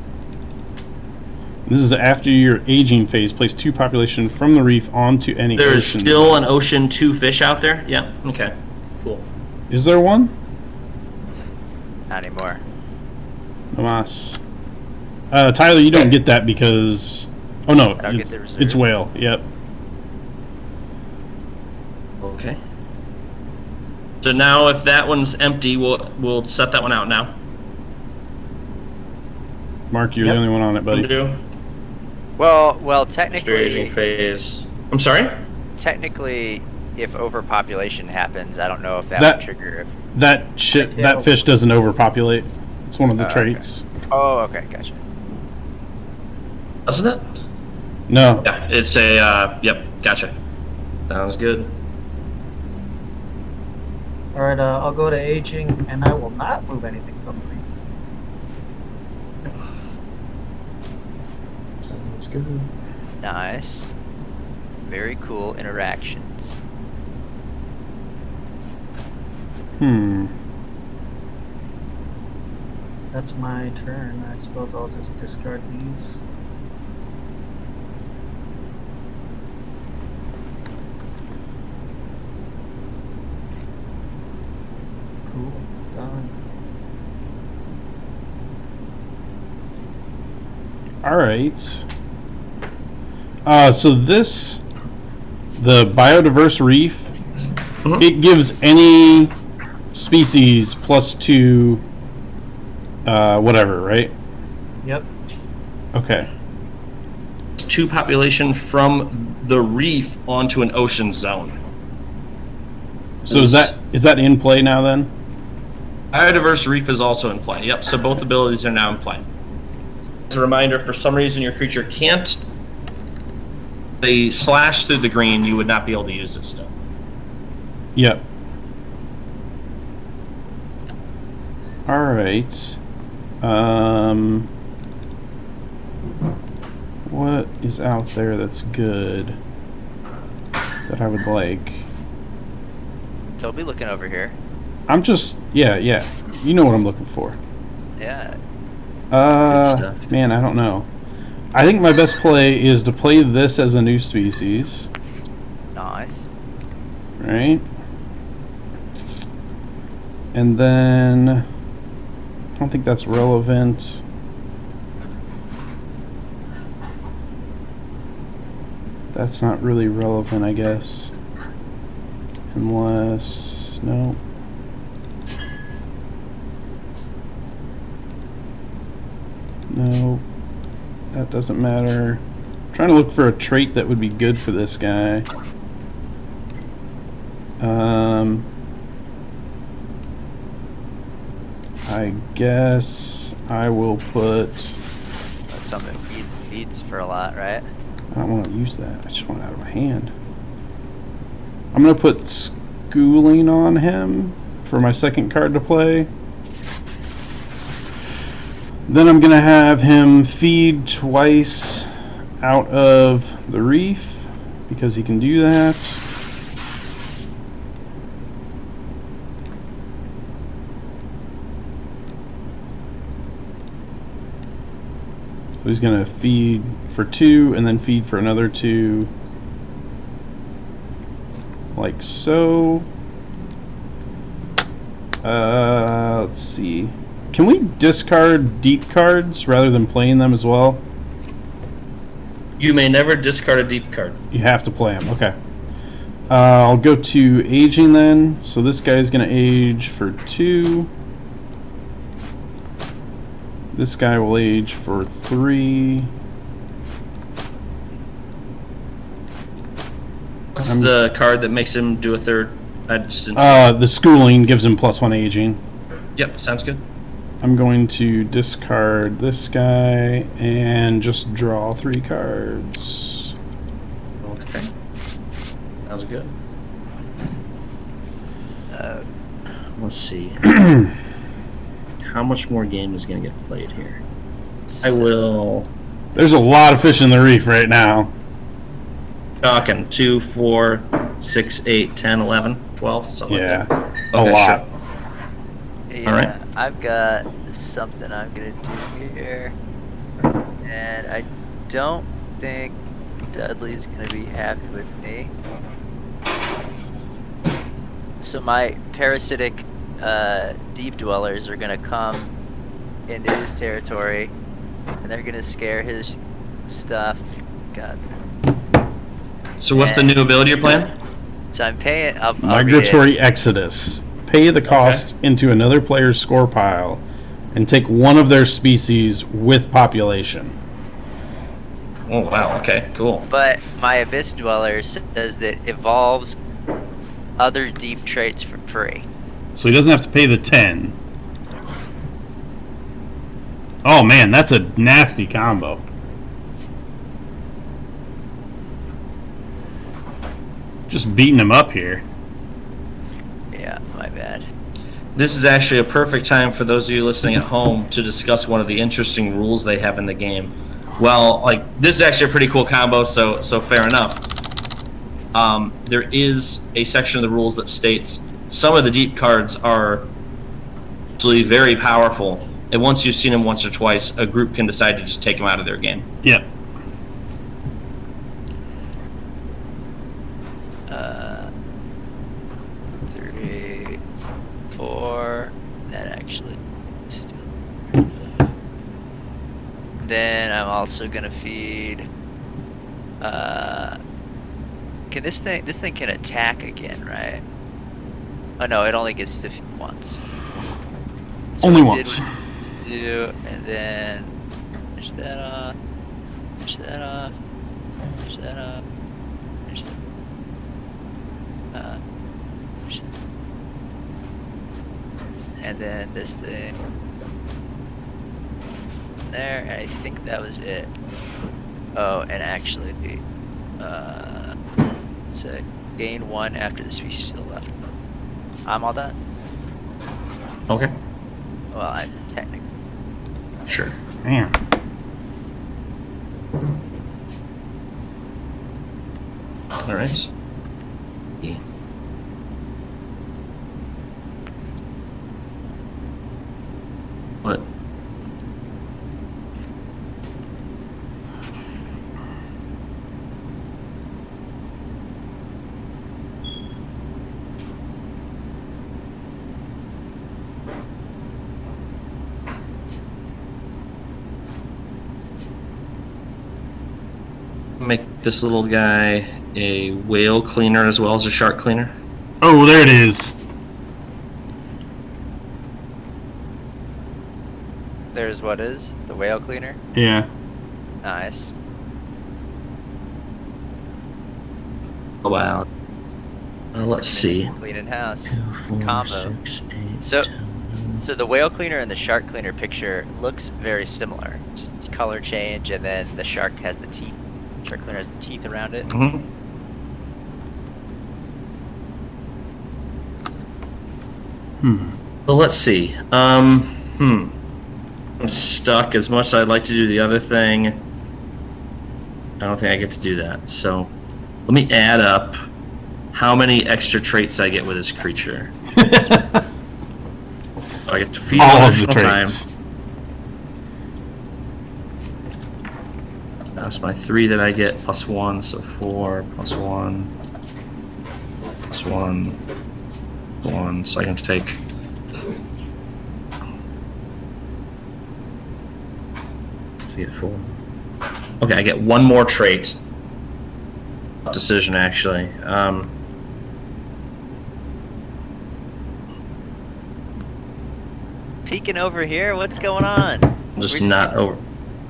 This is after your aging phase. Place 2 population from the reef onto any There's ocean. still an ocean 2 fish out there. Yeah. Okay. Cool. Is there one? Not anymore. No mas. Tyler, you don't get that because... Oh no, I don't get the reserve. it's whale. Yep. Okay. So now, if that one's empty, we'll set that one out now. Mark, you're Yep. the only one on it, buddy. Do Well, aging phase. I'm sorry. technically, if overpopulation happens, I don't know if that That- would trigger. That Yeah. fish doesn't overpopulate. It's one of the Okay. traits. Oh, okay, gotcha. Doesn't it? No. Yeah. It's a. Yep. Gotcha. Sounds good. All right. I'll go to aging, and I will not move anything from the reef. Sounds good. Nice. Very cool interactions. That's my turn. I suppose I'll just discard these. Cool. Done. Alright. So this... The biodiverse reef, Mhm. it gives any species +2... whatever, right? Yep. Okay. 2 population from the reef onto an ocean zone. So is that in play now then? Biodiverse reef is also in play. Yep. So both abilities are now in play. As a reminder, if for some reason your creature can't they slash through the green, you would not be able to use it still. Yep. Alright. What is out there that's good that I would like? Toby looking over here. I'm just, yeah. You know what I'm looking for. Yeah. Good stuff. Man, I don't know. I think my best play is to play this as a new species, Nice. right? And then I don't think that's relevant. That's not really relevant, I guess. Unless, no. No, that doesn't matter. I'm trying to look for a trait that would be good for this guy. I guess I will put... That's something feeds for a lot, right? I don't want to use that. I just want it out of my hand. I'm going to put schooling on him for my second card to play. Then I'm going to have him feed twice out of the reef because he can do that. So he's going to feed for 2 and then feed for another 2. Like so. Let's see. Can we discard deep cards rather than playing them as well? You may never discard a deep card. You have to play them. Okay. I'll go to aging then. So this guy's going to age for 2. This guy will age for 3. What's the card that makes him do a third I just didn't see. The schooling gives him +1 aging. Yep, sounds good. I'm going to discard this guy and just draw 3 cards. Okay. Sounds good. Let's see. How much more game is going to get played here? I will. There's a lot of fish in the reef right now. Talking 2, 4, 6, 8, 10, 11, 12, something Yeah, like that. a Okay, lot. sure. Yeah, All right. I've got something I'm gonna do here, and I don't think Dudley's gonna be happy with me. So my parasitic deep dwellers are gonna come into his territory, and they're gonna scare his stuff. God. So what's the new ability you're playing? So I'm paying. I'll read it. Migratory Exodus. Pay the cost into another player's score pile and take one of their species with population. Oh, wow. Okay, cool. But my Abyss Dweller says that evolves other deep traits for free. So he doesn't have to pay the 10. Oh man, that's a nasty combo. Just beating him up here. Yeah, my bad. This is actually a perfect time for those of you listening at home to discuss one of the interesting rules they have in the game. Well, like, this is actually a pretty cool combo, so fair enough. There is a section of the rules that states some of the deep cards are actually very powerful, and once you've seen them once or twice, a group can decide to just take them out of their game. Yep. 3, 4. That actually still. Then I'm also gonna feed. Can this thing can attack again, right? Oh no, it only gets to feed once. So Only I once. did what I needed to do, and then finish that off. Finish that off. Finish that off. Finish that. Finish that. And then this thing there, and I think that was it. Oh, and actually, so gain 1 after the species still left. I'm all done. Okay. Well, I'm technically. Sure. Man. All right. Yeah. What? Make this little guy a whale cleaner as well as a shark cleaner. Oh, there it is. There's what is the whale cleaner. Yeah. Nice. Oh, wow. Let's see. Cleaning house. 4, Combo. 6, 8, So- 10. So the whale cleaner and the shark cleaner picture looks very similar. Just color change, and then the shark has the teeth. Shark cleaner has the teeth around it. Mhm. So let's see. I'm stuck. As much as I'd like to do the other thing, I don't think I get to do that. So let me add up how many extra traits I get with this creature. I get to feed All one of the additional time. traits. That's my 3 that I get plus 1, so 4 plus 1 plus 1 1. So I can take. To get 4. Okay, I get one more trait. Decision actually. Peeking over here, what's going on? Just We're not over.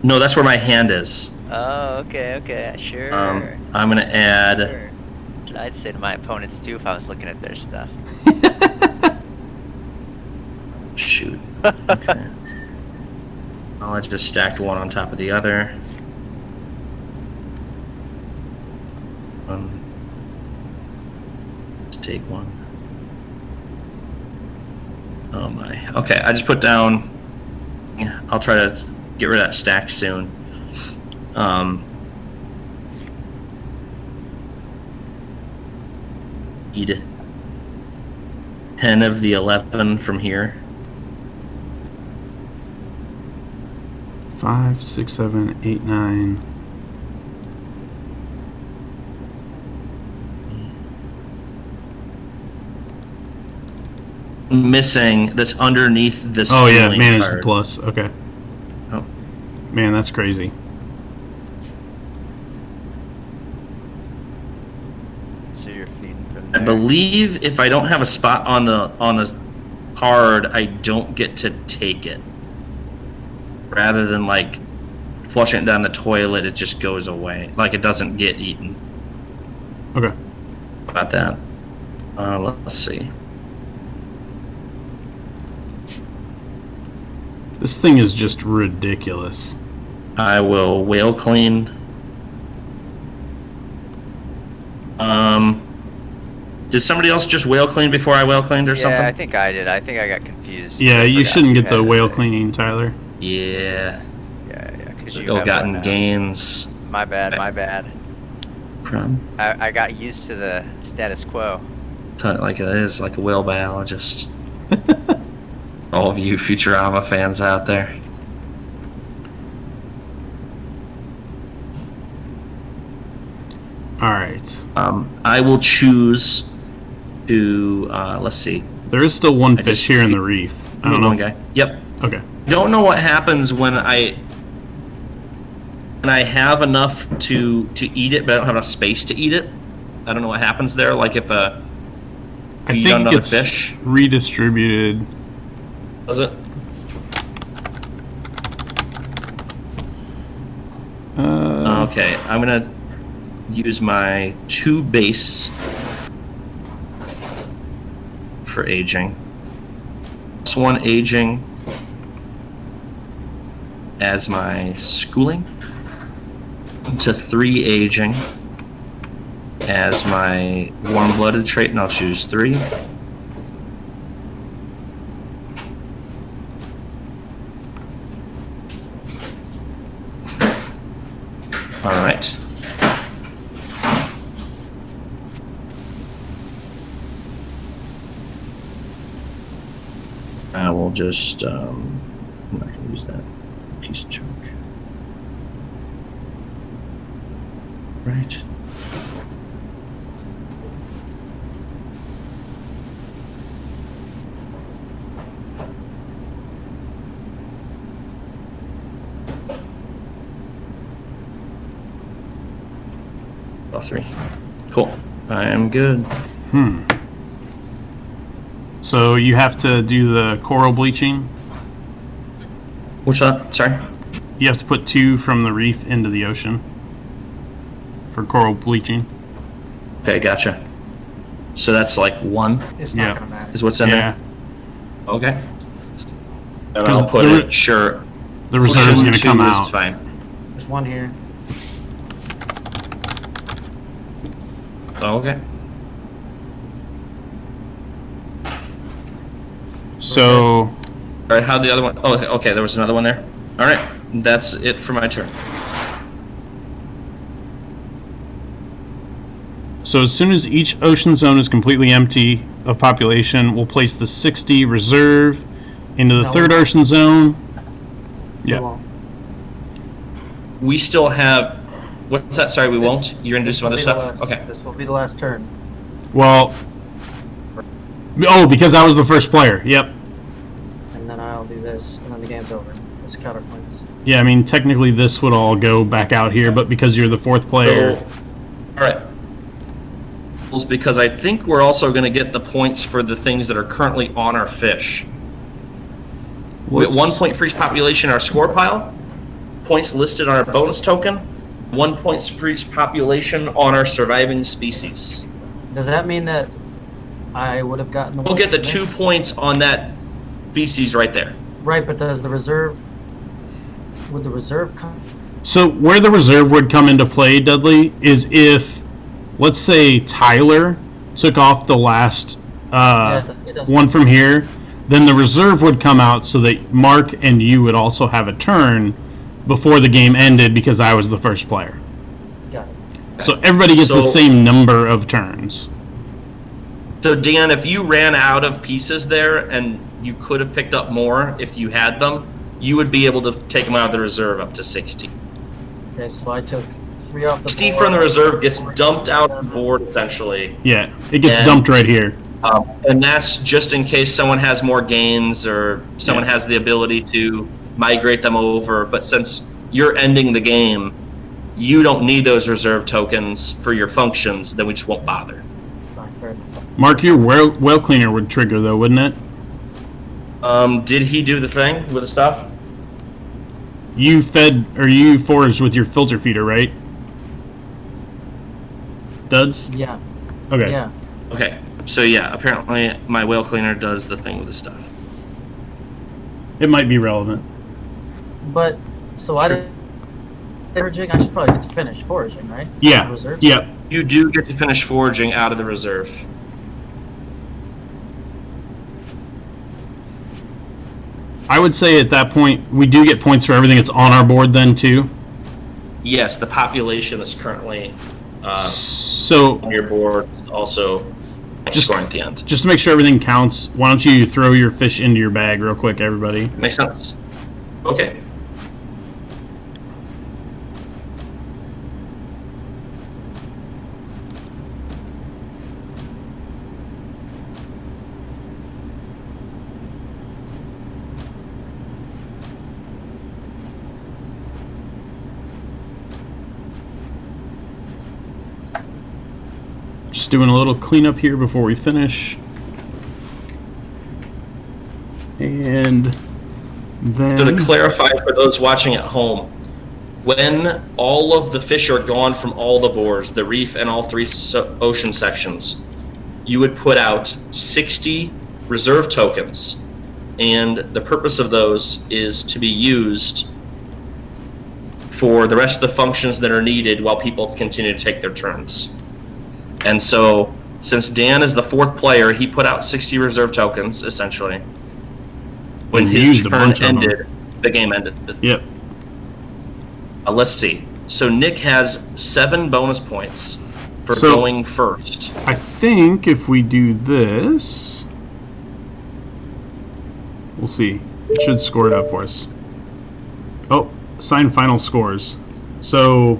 No, that's where my hand is. Oh, okay, sure. I'm gonna add. Sure. what I'd say to my opponents too if I was looking at their stuff. Shoot. Okay. Well, I just stacked one on top of the other. Let's take one. Oh my. Okay, I just put down. Yeah, I'll try to get rid of that stack soon. Need 10 of the 11 from here. 5, 6, 7, 8, 9. Missing that's underneath this. Oh yeah, ceiling manage card. the plus. Okay. Oh. Man, that's crazy. So you're feeding from I there. believe if I don't have a spot on the card, I don't get to take it. Rather than like flushing it down the toilet, it just goes away. Like it doesn't get eaten. Okay. About that. Let's see. This thing is just ridiculous. I will whale clean. Did somebody else just whale clean before I whale cleaned or something? Yeah, I think I did. I think I got confused. Yeah, I you forgot shouldn't you get the had whale it. cleaning, Tyler. Yeah. Yeah, because you have Ill-gotten one now. gains. My bad, my bad. From I got used to the status quo. like it is like a whale biologist. All of you Futurama fans out there. All right. I will choose to let's see. There is still one I fish just here in fe- the reef. I don't know. One guy. Yep. Okay. Don't know what happens when I have enough to eat it, but I don't have enough space to eat it. I don't know what happens there. Like if I you eat think another it's fish, redistributed. does it? Okay, I'm gonna use my 2 base for aging. Plus 1 aging as my schooling. To 3 aging as my warm-blooded trait, and I'll choose 3. All right. I will just, I'm not going to use that piece of junk. Right. All 3. Cool. I am good. So you have to do the coral bleaching. Which one? Sorry? You have to put 2 from the reef into the ocean for coral bleaching. Okay, gotcha. So that's like 1 It's Yeah. not gonna matter. is what's in Yeah. there? Okay. And 'Cause I'll put the it, sure. The reserve's Ocean going to 2 come is out. fine. There's one here. Oh, okay. So All right, how'd the other one? Oh, okay, there was another one there. All right, that's it for my turn. So as soon as each ocean zone is completely empty of population, we'll place the 60 reserve into the No, third we won't. ocean zone. We Yeah. won't. We still have. What's that? Sorry, we won't. You're gonna do some will other be the stuff. last- Okay. This will be the last turn. Well, oh, because I was the first player. Yep. And then I'll do this, and then the game's over. It's counterpoints. Yeah, I mean, technically this would all go back out here, but because you're the 4th player. So, all right. Because I think we're also going to get the points for the things that are currently on our fish. We get 1 point for each population in our score pile, points listed on our bonus token, 1 point for each population on our surviving species. Does that mean that I would have gotten the We'll one get the from 2 Nick? points on that species right there. Right, but does the reserve... Would the reserve come... So where the reserve would come into play, Dudley, is if, let's say, Tyler took off the last it does. one from here, then the reserve would come out so that Mark and you would also have a turn before the game ended because I was the first player. Got it. So everybody gets the So- same number of turns. So Dan, if you ran out of pieces there and you could have picked up more if you had them, you would be able to take them out of the reserve up to 60. Okay, so I took 3 off the Steve board. from the reserve gets dumped out of the board essentially. Yeah, it gets And- dumped right here. And that's just in case someone has more gains or someone has the ability to migrate them over. But since you're ending the game, you don't need those reserve tokens for your functions, then we just won't bother. Fine, fair enough. Mark, your well cleaner would trigger though, wouldn't it? Did he do the thing with the stuff? You fed or you foraged with your filter feeder, right? Duds? Yeah, Okay. yeah. Okay, so yeah, apparently my whale cleaner does the thing with the stuff. It might be relevant. But, so I Sure. didn't... Foraging, I should probably get to finish foraging, right? Yeah. Reserve? Yep. You do get to finish foraging out of the reserve. I would say at that point we do get points for everything that's on our board then too. Yes, the population that's currently So on your board is also Just- scoring at the end. just to make sure everything counts, why don't you throw your fish into your bag real quick, everybody? Makes sense. Okay. Just doing a little cleanup here before we finish. And then So to clarify for those watching at home, when all of the fish are gone from all the boards, the reef and all 3 ocean sections, you would put out 60 reserve tokens. And the purpose of those is to be used for the rest of the functions that are needed while people continue to take their turns. And so, since Dan is the 4th player, he put out 60 reserve tokens, essentially. When He his used a turn bunch of them. ended, the game ended. Yep. Let's see. So Nick has 7 bonus points for So- going first. I think if we do this, we'll see. It should score it up for us. Oh, assign final scores. So,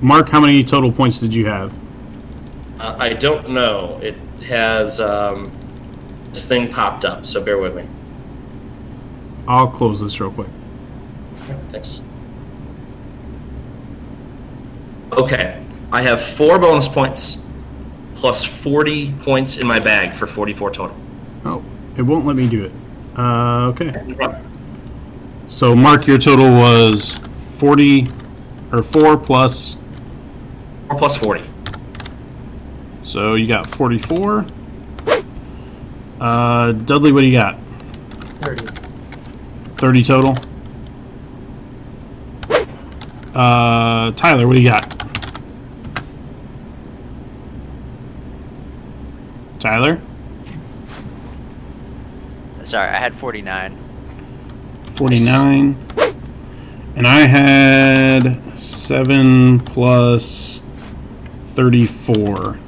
Mark, how many total points did you have? I don't know. It has this thing popped up, so bear with me. I'll close this real quick. Thanks. Okay, I have 4 bonus points plus 40 points in my bag for 44 total. Oh, it won't let me do it. Okay. So, Mark, your total was 40, or 4 plus, 4 plus 40. so you got 44. Dudley, what do you got? 30. 30 total. Tyler, what do you got? Tyler? Sorry, I had 49. 49. And I had 7 plus 34.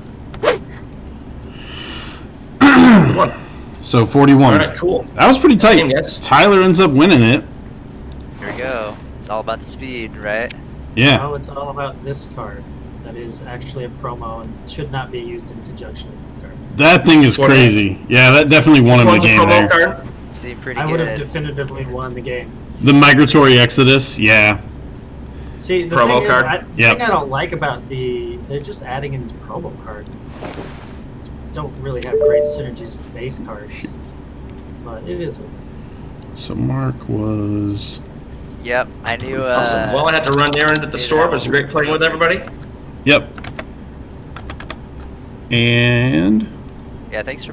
So 41. All right, cool. That was pretty tight. Same, yes. Tyler ends up winning it. Here we go. It's all about the speed, right? Yeah. Now it's all about this card. That is actually a promo and should not be used in conjunction with this card. That thing is crazy. Yeah, that definitely won him the One's a game promo there. card. Seemed pretty I would have good. definitively won the game. The Migratory Exodus, yeah. See, the Promo thing card? Is, Yep. thing I don't like about they're just adding in this promo card. Don't really have great synergies with base cards, but it is what it So Mark was... Yep, I knew. Awesome. Well, I had to run errand at the store, but it was great playing with everybody. Yep. And Yeah, thanks for